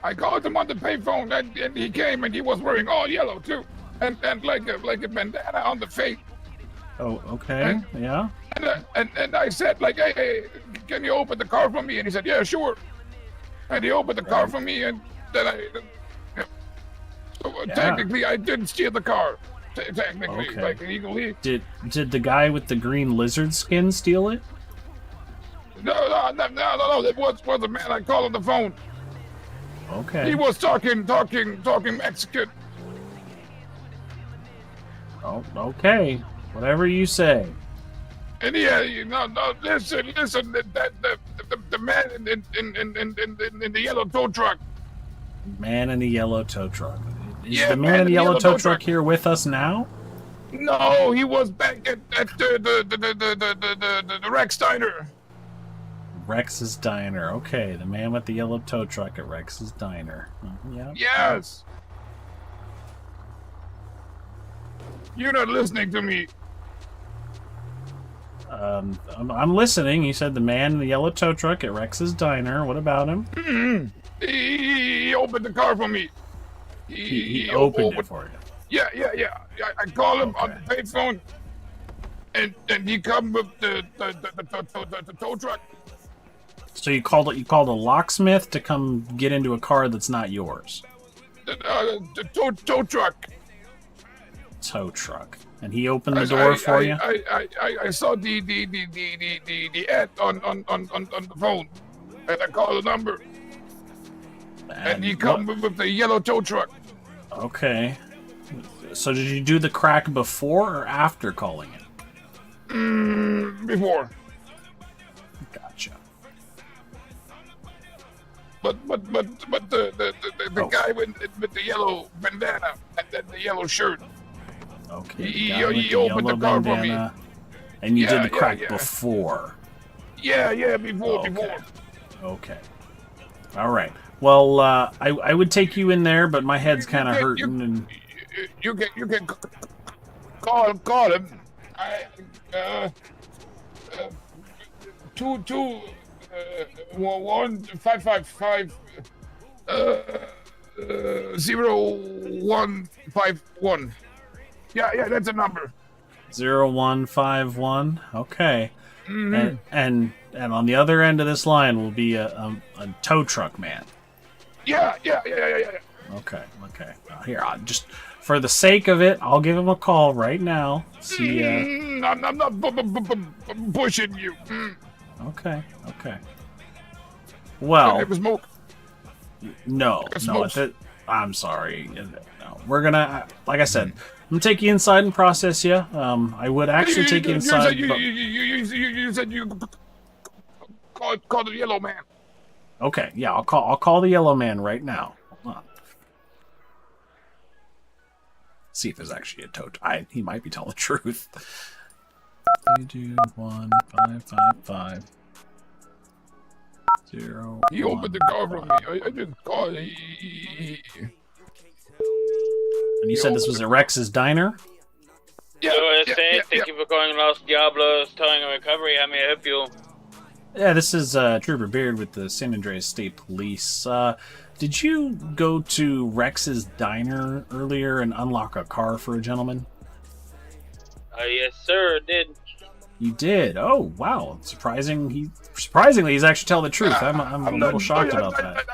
I called him on the payphone, and he came, and he was wearing all yellow too, and like a bandana on the face. Oh, okay, yeah. And I said, like, hey, can you open the car for me? And he said, yeah, sure. And he opened the car for me, and then technically I didn't steal the car. Technically, okay. like illegally. Did the guy with the green lizard skin steal it? No. It was a man I called on the phone. Okay. He was talking Mexican. Oh, okay. Whatever you say. And no, listen, the man in the yellow tow truck. Man in the yellow tow truck. Is Yeah, the man in the yellow tow truck here with us now? No, he was back at the Rex Diner. Rex's Diner. Okay, the man with the yellow tow truck at Rex's Diner. Yeah. Yes. You're not listening to me. I'm listening. He said the man in the yellow tow truck at Rex's Diner. What about him? He opened the car for me. He opened it for you. Yeah. I called him on the payphone, and he come with the tow truck. So you called a locksmith to come get into a car that's not yours. The tow truck. Tow truck. And he opened the door for you? I saw the ad on the phone, and I called the number, and he come with the yellow tow truck. Okay. So did you do the crack before or after calling it? Before. Gotcha. But the guy with the yellow bandana and then the yellow shirt. Okay. He opened the car for me. And you did the crack before. Yeah, before. Okay. All right. Well, I would take you in there, but my head's kind of hurting. And you can call him. 155 0151. Yeah, that's a number. 0151. Okay. And on the other end of this line will be a tow truck man. Yeah. Okay. Here, I'll just for the sake of it, I'll give him a call right now. See. I'm not pushing you. Okay. Well. Have a smoke. No. I'm sorry. No, we're gonna, like I said, I'm gonna take you inside and process you. I would actually take you inside. You said you call the yellow man. Okay, yeah, I'll call the yellow man right now. Hold on. See if there's actually a tow. He might be telling the truth. 321-555. 0. He opened the car for me. I just called. And you said this was at Rex's Diner? Yeah. Thank you for calling Los Diablos Towing and Recovery. How may I help you? Yeah, this is Trooper Beard with the San Andreas State Police. Did you go to Rex's Diner earlier and unlock a car for a gentleman? Yes, sir, I did. You did? Oh, wow. Surprisingly, he's actually telling the truth. I'm a little shocked about that.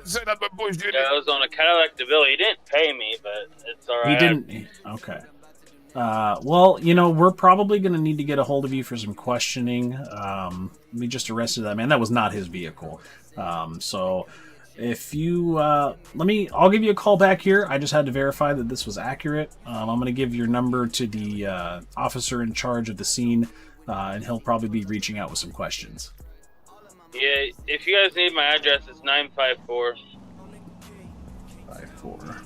Yeah, I was on a Cadillac DeVille. He didn't pay me, but it's all right. He didn't? Okay. Well, we're probably going to need to get a hold of you for some questioning. We just arrested that man. That was not his vehicle. So if you, I'll give you a call back here. I just had to verify that this was accurate. I'm going to give your number to the officer in charge of the scene, and he'll probably be reaching out with some questions. Yeah, if you guys need my address, it's 954. 54.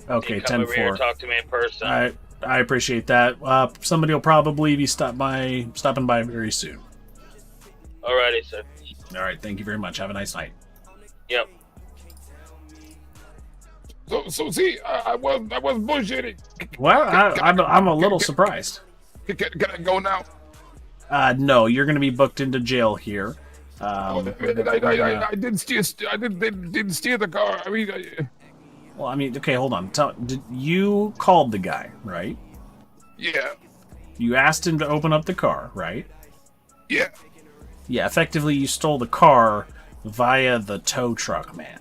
Okay, 10-4. Over here and talk to me in person. I appreciate that. Somebody will probably be stopping by very soon. Alrighty, sir. All right, thank you very much. Have a nice night. Yep. So see, I was bullshitting. Well, I'm a little surprised. Can I go now? No, you're going to be booked into jail here. I didn't steal. I didn't steal the car. Well, okay, hold on. You called the guy, right? Yeah. You asked him to open up the car, right? Yeah. Yeah, effectively you stole the car via the tow truck man.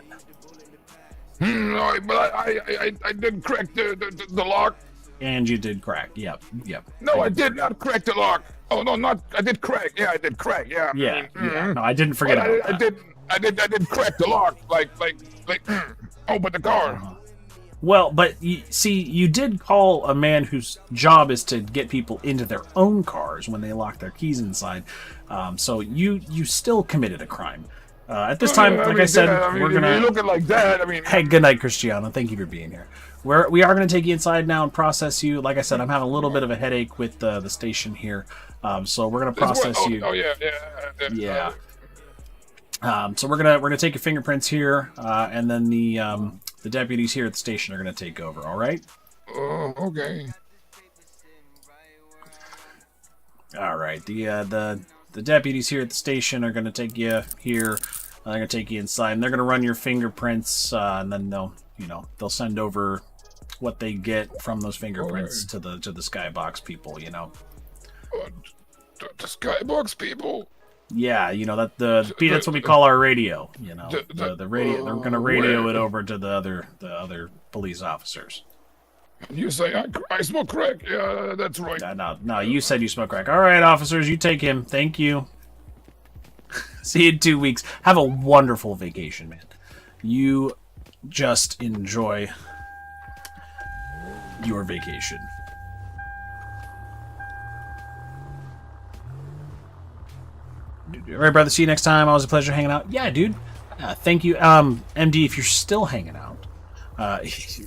No, but I did crack the lock. And you did crack. Yep. No, I did not crack the lock. Oh no, I did crack. Yeah, I did crack. Yeah. Yeah. No, I didn't forget about that. I did crack the lock. Like open the car. Well, but see, you did call a man whose job is to get people into their own cars when they lock their keys inside. So you still committed a crime. At this time, like I said, we're gonna. You look at it like that. I mean. Hey, good night, Cristiano. Thank you for being here. We are gonna take you inside now and process you. Like I said, I'm having a little bit of a headache with the station here, so we're gonna process you. Oh yeah. Yeah. So we're gonna take your fingerprints here, and then the deputies here at the station are gonna take over. All right. Oh, okay. All right. The deputies here at the station are gonna take you here. They're gonna take you inside, and they're gonna run your fingerprints, and then they'll send over what they get from those fingerprints to the skybox people. The skybox people. Yeah, that's what we call our radio. The radio. They're gonna radio it over to the other police officers. You say I smoke crack? Yeah, that's right. No, you said you smoke crack. All right, officers, you take him. Thank you. See you in 2 weeks. Have a wonderful vacation, man. You just enjoy your vacation. All right, brother. See you next time. Always a pleasure hanging out. Yeah, dude. Thank you. MD, if you're still hanging out,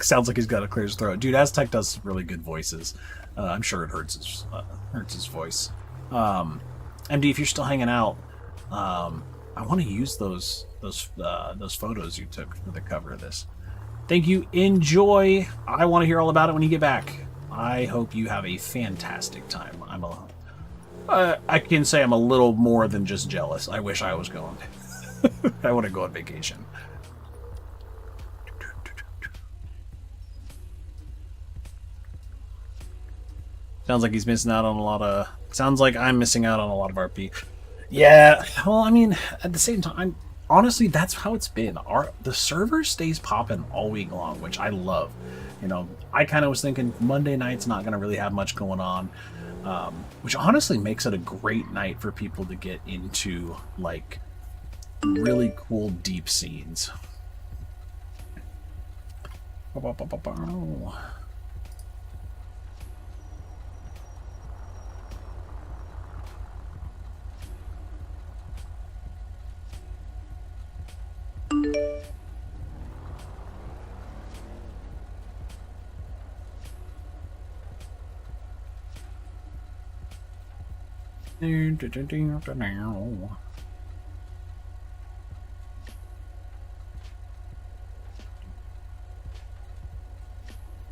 sounds like he's got to clear his throat. Dude, Aztec does really good voices. I'm sure it hurts his voice. MD, if you're still hanging out, I want to use those photos you took for the cover of this. Thank you. Enjoy. I want to hear all about it when you get back. I hope you have a fantastic time. I can say I'm a little more than just jealous. I wish I was going. I want to go on vacation. Sounds like he's missing out on a lot of... Sounds like I'm missing out on a lot of RP. Yeah, well, I mean, at the same time, honestly, that's how it's been. The server stays popping all week long, which I love. I kind of was thinking Monday night's not going to really have much going on, which honestly makes it a great night for people to get into, like, really cool deep scenes.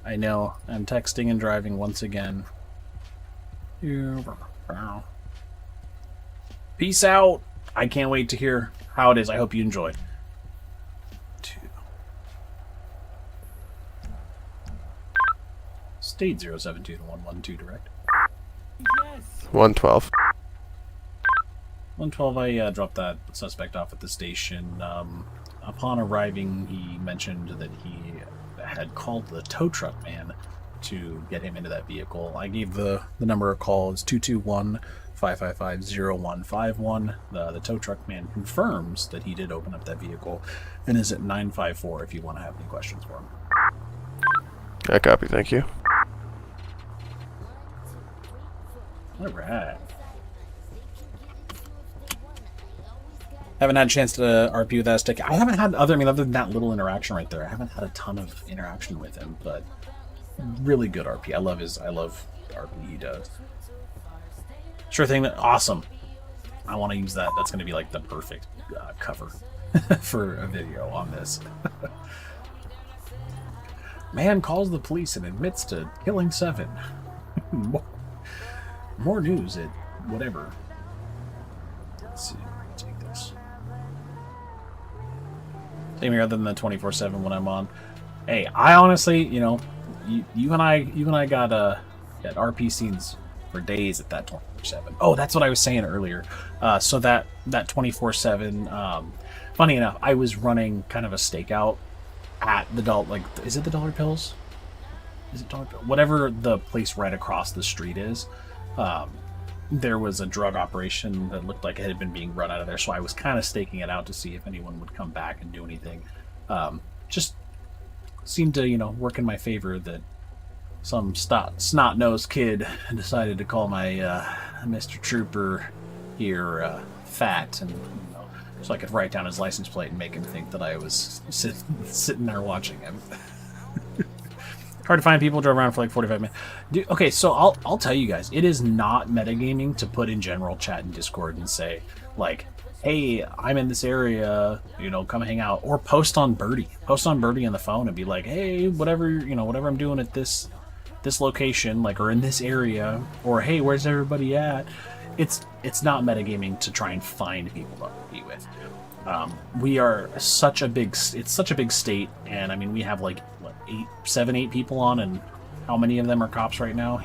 I know, I'm texting and driving once again. Peace out! I can't wait to hear how it is. I hope you enjoy. State 072 to 112 direct. 112. 112, I dropped that suspect off at the station. Upon arriving, he mentioned that he had called the tow truck man to get him into that vehicle. I gave the number of call is 221-555-0151. The tow truck man confirms that he did open up that vehicle and is at 954 if you want to have any questions for him. I copy, thank you. Alright. Haven't had a chance to RP with Aztec. I haven't had other than that little interaction right there, I haven't had a ton of interaction with him, but really good RP. I love the RP he does. Sure thing. Awesome. I want to use that. That's going to be like the perfect cover for a video on this. Man calls the police and admits to killing 7. More news at whatever. Let's see. Take this. Same here, other than the 24/7 when I'm on. Hey, I honestly, you and I got RP scenes for days at that 24/7. Oh, that's what I was saying earlier. So that 24/7. Funny enough, I was running kind of a stakeout at the is it the Dollar Pills? Is it Dollar Pills? Whatever the place right across the street is. There was a drug operation that looked like it had been being run out of there, so I was kind of staking it out to see if anyone would come back and do anything. Just seemed to, work in my favor that some snot-nosed kid decided to call my Mr. Trooper here fat, and so I could write down his license plate and make him think that I was sitting there watching him. Hard to find people, drove around for like 45 minutes. Dude, okay, so I'll tell you guys, it is not metagaming to put in general chat in Discord and say, like, hey, I'm in this area, come hang out. Or post on Birdie. Post on Birdie on the phone and be like, hey, whatever I'm doing at this location, like, or in this area, or hey, where's everybody at? It's not metagaming to try and find people to be with. We are such a big state, and I mean, we have like, what, 8 people on, and how many of them are cops right now?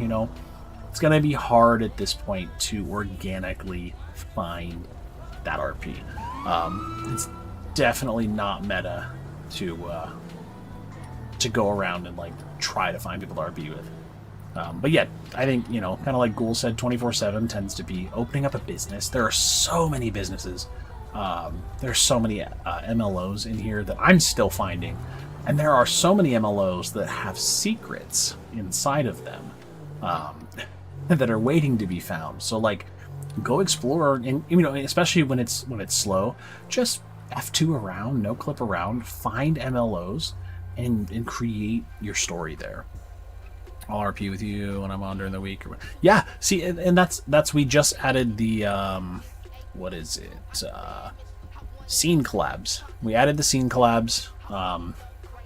It's gonna be hard at this point to organically find that RP. It's definitely not meta to go around and like try to find people to RP with. But yeah, I think, kind of like Ghoul said, 24/7 tends to be opening up a business. There are so many businesses. There's so many MLOs in here that I'm still finding. And there are so many MLOs that have secrets inside of them that are waiting to be found. So like, go explore, and especially when it's slow, just F2 around, no clip around, find MLOs and create your story there. I'll RP with you when I'm on during the week. Yeah, see, and that's we just added the what is it? Scene collabs. We added the scene collabs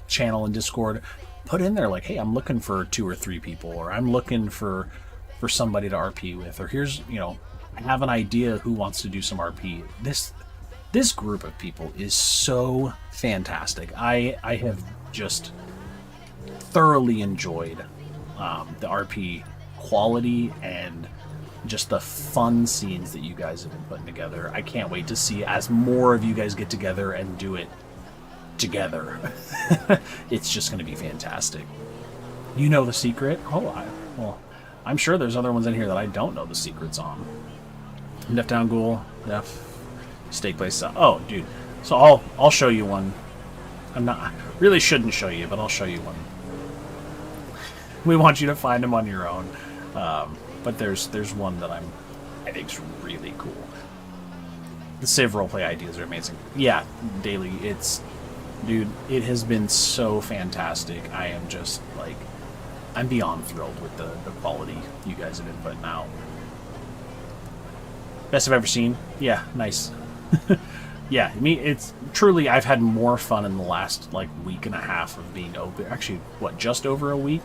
channel in Discord. Put in there like, hey, I'm looking for 2 or 3 people, or I'm looking for somebody to RP with, or here's, I have an idea who wants to do some RP. This group of people is so fantastic. I have just thoroughly enjoyed the RP quality and just the fun scenes that you guys have been putting together. I can't wait to see as more of you guys get together and do it together. It's just going to be fantastic. You know the secret? Well, I'm sure there's other ones in here that I don't know the secrets on. Def Down Ghoul, Steak Place. Oh, dude. So I'll show you one. Really shouldn't show you, but I'll show you one. We want you to find them on your own. But there's one that I think's really cool. The Civ roleplay ideas are amazing. Yeah, Daily, dude, it has been so fantastic. I am just like, I'm beyond thrilled with the quality you guys have been putting out. Best I've ever seen. Yeah, nice. Yeah, it's truly, I've had more fun in the last like week and a half of being open. Actually, what, just over a week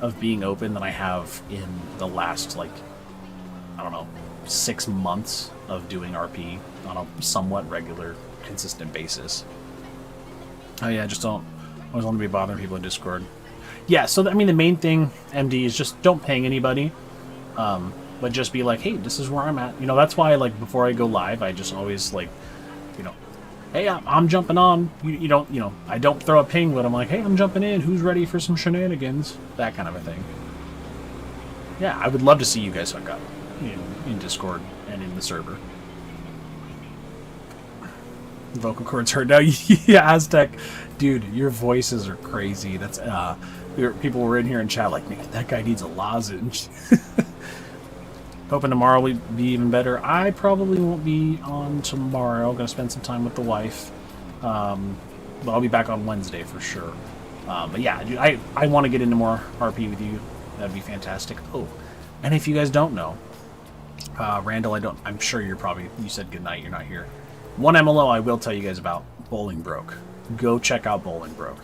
of being open than I have in the last, like, I don't know, 6 months of doing RP on a somewhat regular, consistent basis. Oh yeah, just don't always want to be bothering people in Discord. Yeah, so I mean, the main thing, MD, is just don't ping anybody, but just be like, hey, this is where I'm at. That's why, like, before I go live, I just always like, hey, I'm jumping on. You don't, I don't throw a ping, but I'm like, hey, I'm jumping in. Who's ready for some shenanigans? That kind of a thing. Yeah, I would love to see you guys hook up in Discord and in the server. Vocal cords hurt now. Yeah, Aztec, dude, your voices are crazy. That's people were in here in chat like, man, that guy needs a lozenge. Hoping tomorrow will be even better. I probably won't be on tomorrow. Gonna spend some time with the wife. But I'll be back on Wednesday for sure. But yeah, dude, I want to get into more RP with you. That'd be fantastic. Oh, and if you guys don't know, Randall, I'm sure you said goodnight, you're not here. One MLO I will tell you guys about, Bowling Broke. Go check out Bowling Broke,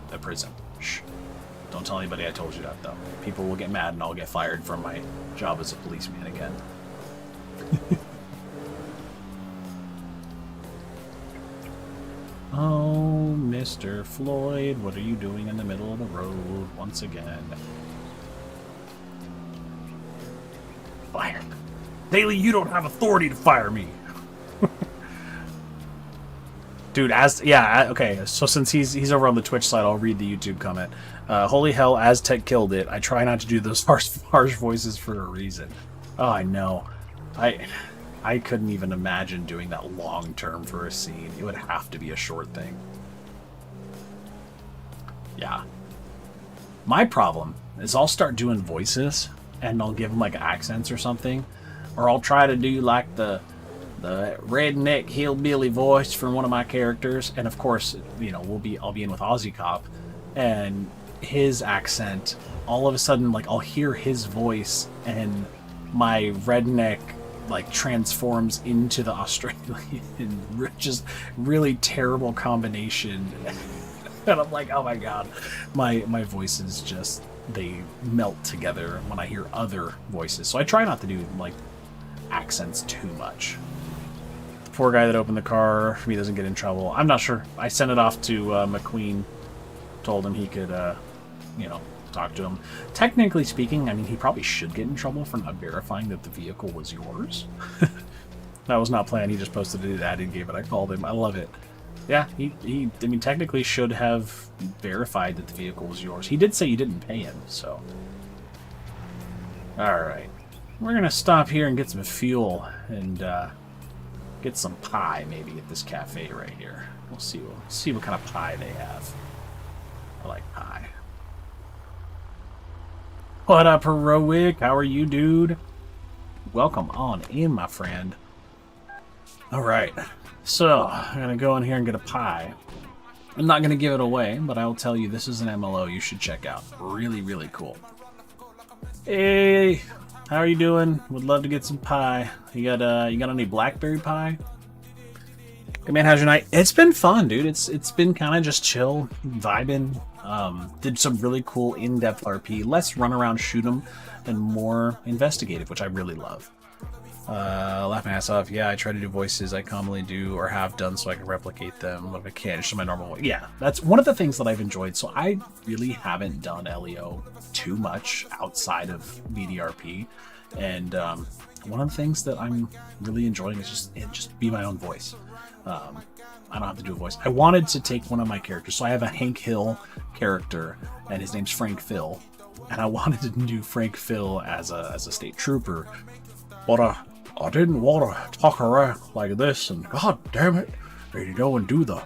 the prison. Shh. Don't tell anybody I told you that, though. People will get mad and I'll get fired from my job as a policeman again. Oh, Mr. Floyd, what are you doing in the middle of the road once again? Fire. Daily, you don't have authority to fire me. Dude, okay, so since he's over on the Twitch side, I'll read the YouTube comment. Holy hell, Aztec killed it. I try not to do those harsh voices for a reason. Oh, I know. I couldn't even imagine doing that long term for a scene. It would have to be a short thing. Yeah. My problem is I'll start doing voices and I'll give them like accents or something, or I'll try to do like the redneck hillbilly voice from one of my characters, and of course, you know, I'll be in with Aussie Cop, and his accent, all of a sudden, like, I'll hear his voice and my redneck like transforms into the Australian, just really terrible combination. And I'm like, oh my god, my voices just, they melt together when I hear other voices. So I try not to do like accents too much. The poor guy that opened the car, if he doesn't get in trouble, I'm not sure. I sent it off to McQueen, told him he could, you know, talk to him. Technically speaking, I mean, he probably should get in trouble for not verifying that the vehicle was yours. That was not planned. He just posted it, added, gave it. I called him. I love it. Yeah, he I mean, technically should have verified that the vehicle was yours. He did say you didn't pay him, so. Alright. We're gonna stop here and get some fuel and get some pie maybe at this cafe right here. We'll see what kind of pie they have. I like pie. What up, Heroic? How are you, dude? Welcome on in, my friend. Alright. So, I'm going to go in here and get a pie. I'm not going to give it away, but I will tell you this is an MLO you should check out. Really, really cool. Hey, how are you doing? Would love to get some pie. You got any blackberry pie? Hey man, how's your night? It's been fun, dude. It's been kind of just chill, vibing. Did some really cool in-depth RP, less run around shoot 'em, and more investigative, which I really love. Laugh my ass off. Yeah, I try to do voices I commonly do or have done so I can replicate them, but if I can't, it's just my normal voice. Yeah, that's one of the things that I've enjoyed. So I really haven't done LEO too much outside of VDRP, and one of the things that I'm really enjoying is just be my own voice. I don't have to do a voice. I wanted to take one of my characters, so I have a Hank Hill character, and his name's Frank Phil, and I wanted to do Frank Phil as a state trooper, but I didn't want to talk around like this, and god damn it, you know, and do the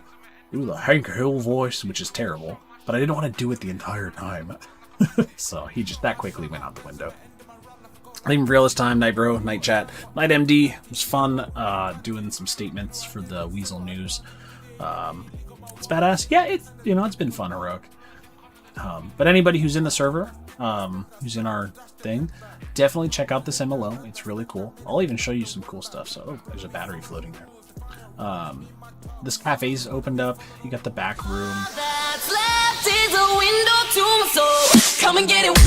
Hank Hill voice, which is terrible, but I didn't want to do it the entire time. So he just that quickly went out the window. Leaving realist time, night bro, night chat, night MD. It was fun doing some statements for the Weasel News. It's badass. Yeah, it's been fun, Heroic. But anybody who's in the server, who's in our thing, definitely check out this MLO. It's really cool. I'll even show you some cool stuff. So, oh, there's a battery floating there. This cafe's opened up. You got the back room. That's left is a window to my soul. Come and get it.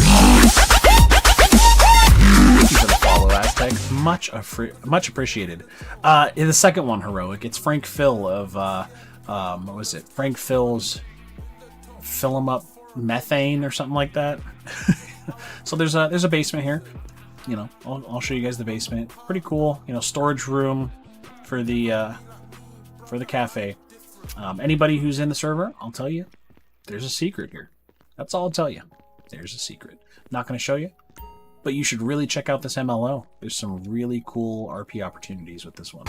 Thank you for the follow, Aztec. Much appreciated. In the second one, Heroic, it's Frank Phil of what was it? Frank Phil's Fill 'em Up Methane or something like that. So there's a basement here. You know, I'll show you guys the basement. Pretty cool. You know, storage room for the cafe. Anybody who's in the server, I'll tell you, there's a secret here. That's all I'll tell you. There's a secret. Not going to show you, but you should really check out this MLO. There's some really cool RP opportunities with this one.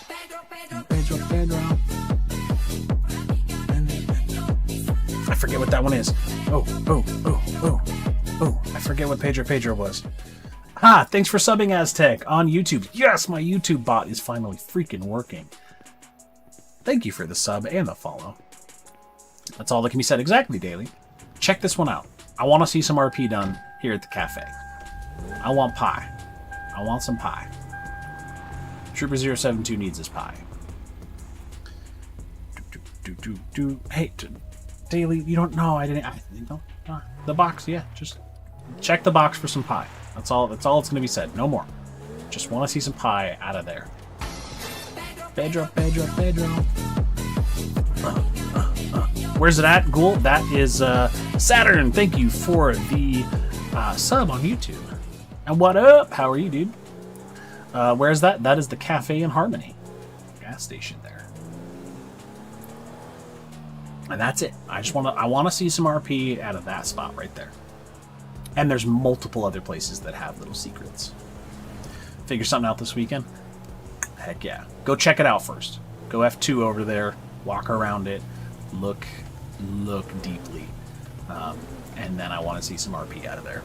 Pedro. I forget what that one is. Oh. I forget what Pedro was. Thanks for subbing, Aztec, on YouTube. Yes, my YouTube bot is finally freaking working. Thank you for the sub and the follow. That's all that can be said. Exactly, Daily. Check this one out. I want to see some RP done here at the cafe. I want pie. I want some pie. Trooper072 needs his pie. Hey, Daily, you don't know. The box, yeah. Just check the box for some pie. That's all it's going to be said. No more. Just want to see some pie out of there. Pedro. Where's it at, Ghoul? That is Saturn. Thank you for the sub on YouTube. And what up? How are you, dude? Where's that? That is the Cafe in Harmony. Gas station there. And that's it. I want to see some RP out of that spot right there. And there's multiple other places that have little secrets. Figure something out this weekend? Heck yeah. Go check it out first. Go F2 over there. Walk around it. Look deeply. and then I want to see some RP out of there.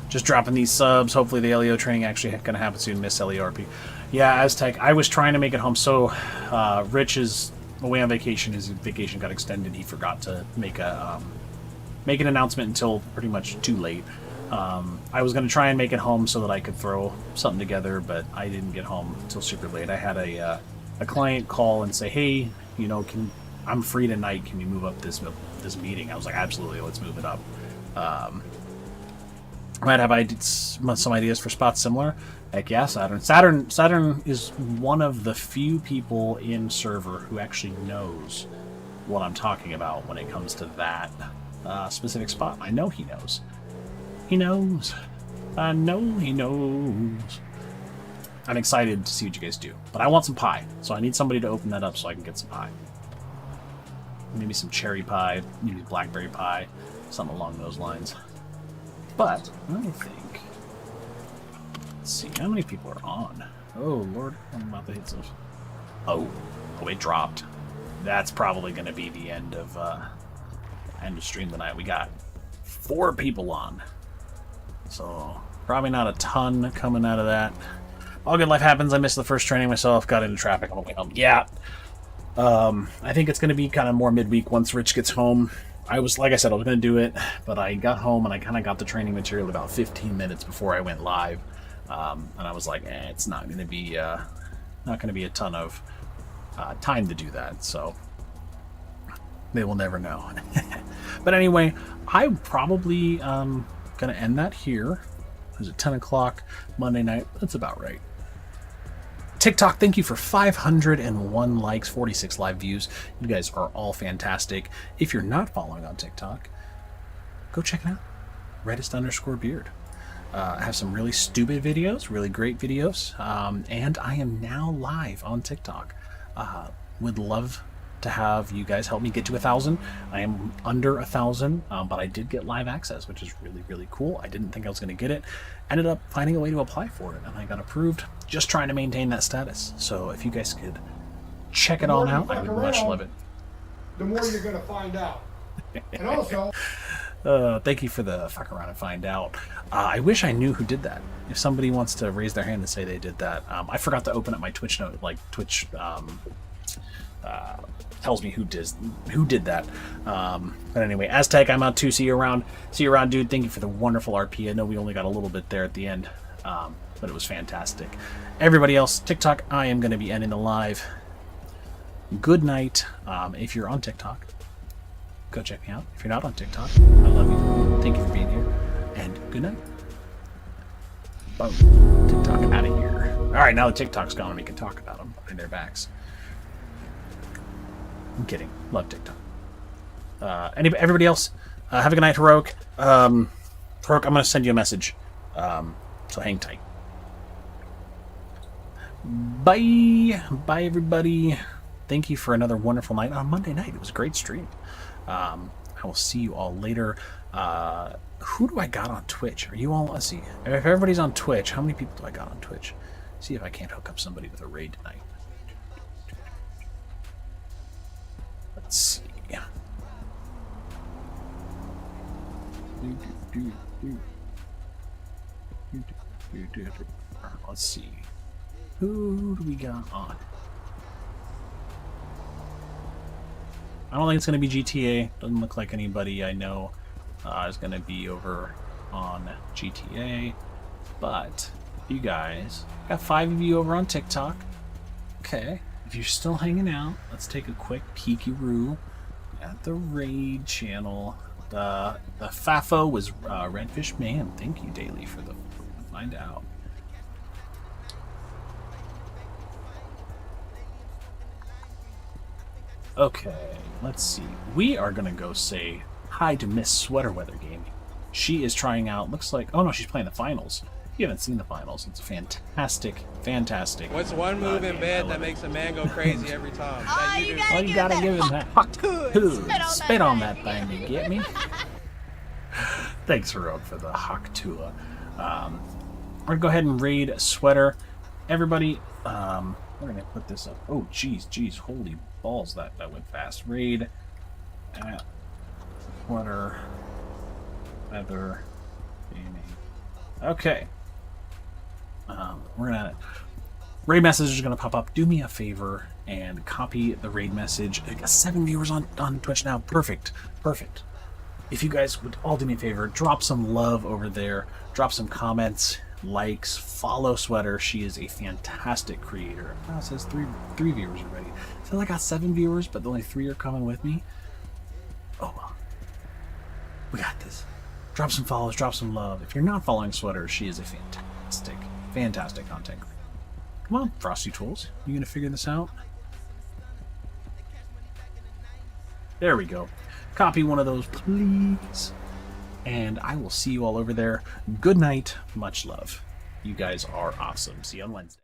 Just dropping these subs. Hopefully the LEO training actually going to happen soon. Miss LERP. Yeah, Aztec. I was trying to make it home. So Rich is away on vacation. His vacation got extended. He forgot to make an announcement until pretty much too late. I was going to try and make it home so that I could throw something together, but I didn't get home until super late. I had a client call and say, "Hey, you know, I'm free tonight. Can you move up this meeting?" I was like, "Absolutely, let's move it up." Might have some ideas for spots similar. Heck yeah, Saturn. Saturn is one of the few people in server who actually knows what I'm talking about when it comes to that specific spot. I know he knows. He knows. I know he knows. I'm excited to see what you guys do. But I want some pie, so I need somebody to open that up so I can get some pie. Maybe some cherry pie, maybe blackberry pie, something along those lines. But I think... Let's see, how many people are on? Oh, Lord, I'm about to hit some... Oh, it dropped. That's probably going to be the end of stream tonight. We got 4 people on. So, probably not a ton coming out of that. All good life happens. I missed the first training myself. Got into traffic on the way home. Yeah. I think it's going to be kind of more midweek once Rich gets home. Like I said, I was going to do it, but I got home and I kind of got the training material about 15 minutes before I went live. And I was like, it's not going to be a ton of time to do that. So they will never know. But anyway, I'm probably going to end that here. It was at 10 o'clock Monday night. That's about right. TikTok, thank you for 501 likes, 46 live views. You guys are all fantastic. If you're not following on TikTok, go check it out. Reddest_beard. I have some really stupid videos, really great videos, and I am now live on TikTok. Would love to have you guys help me get to 1,000. I am under 1,000, but I did get live access, which is really, really cool. I didn't think I was going to get it. Ended up finding a way to apply for it, and I got approved. Just trying to maintain that status. So if you guys could check it on out, I would much love it. The more you're going to find out. And also... thank you for the fuck around and find out. I wish I knew who did that. If somebody wants to raise their hand and say they did that. I forgot to open up my Twitch note, like Twitch tells me who did that. But anyway, Aztec, I'm out too. See you around. See you around, dude. Thank you for the wonderful RP. I know we only got a little bit there at the end, but it was fantastic. Everybody else, TikTok, I am going to be ending the live. Good night. If you're on TikTok, go check me out. If you're not on TikTok, I love you. Thank you for being here. And good night. Boom. TikTok out of here. All right, now the TikTok's gone, we can talk about them behind their backs. I'm kidding. Love TikTok. Everybody else, have a good night, Heroic. Heroic, I'm going to send you a message. So hang tight. Bye. Bye, everybody. Thank you for another wonderful night on Monday night. It was a great stream. I will see you all later. Who do I got on Twitch? Are you all... Let's see. If everybody's on Twitch, how many people do I got on Twitch? See if I can't hook up somebody with a raid tonight. Let's see. Let's see. Who do we got on? I don't think it's going to be GTA. Doesn't look like anybody I know is going to be over on GTA. But you guys, got 5 of you over on TikTok. Okay. If you're still hanging out, let's take a quick peeky-roo at the raid channel. The FAFO was Redfish Man. Thank you, Daily, for the find out. Okay, let's see. We are gonna go say hi to Miss Sweater Weather Gaming. She is trying out. Looks like. Oh no, she's playing the finals. You haven't seen the finals. It's fantastic. What's one move in bed that makes a man go crazy every time? Oh, you gotta give him that hot spit on that thing, you get me? Thanks, Heroic, for the Haktua. We're gonna go ahead and raid Sweater. Everybody, we're gonna put this up. Oh, geez, holy balls, that went fast. Raid at Sweater Weather gaming. Okay. We're gonna raid message is gonna pop up. Do me a favor and copy the raid message. I got 7 viewers on Twitch now. Perfect. Perfect. If you guys would all do me a favor, drop some love over there. Drop some comments, likes, follow Sweater. She is a fantastic creator. Oh, it says three viewers already. I feel like I got 7 viewers, but only 3 are coming with me. Oh well. We got this. Drop some follows, drop some love. If you're not following Sweater, she is a fantastic content creator. Come on, Frosty Tools. You gonna figure this out? There we go. Copy one of those, please. And I will see you all over there. Good night. Much love. You guys are awesome. See you on Wednesday.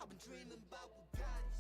I've been dreaming about Bugatti.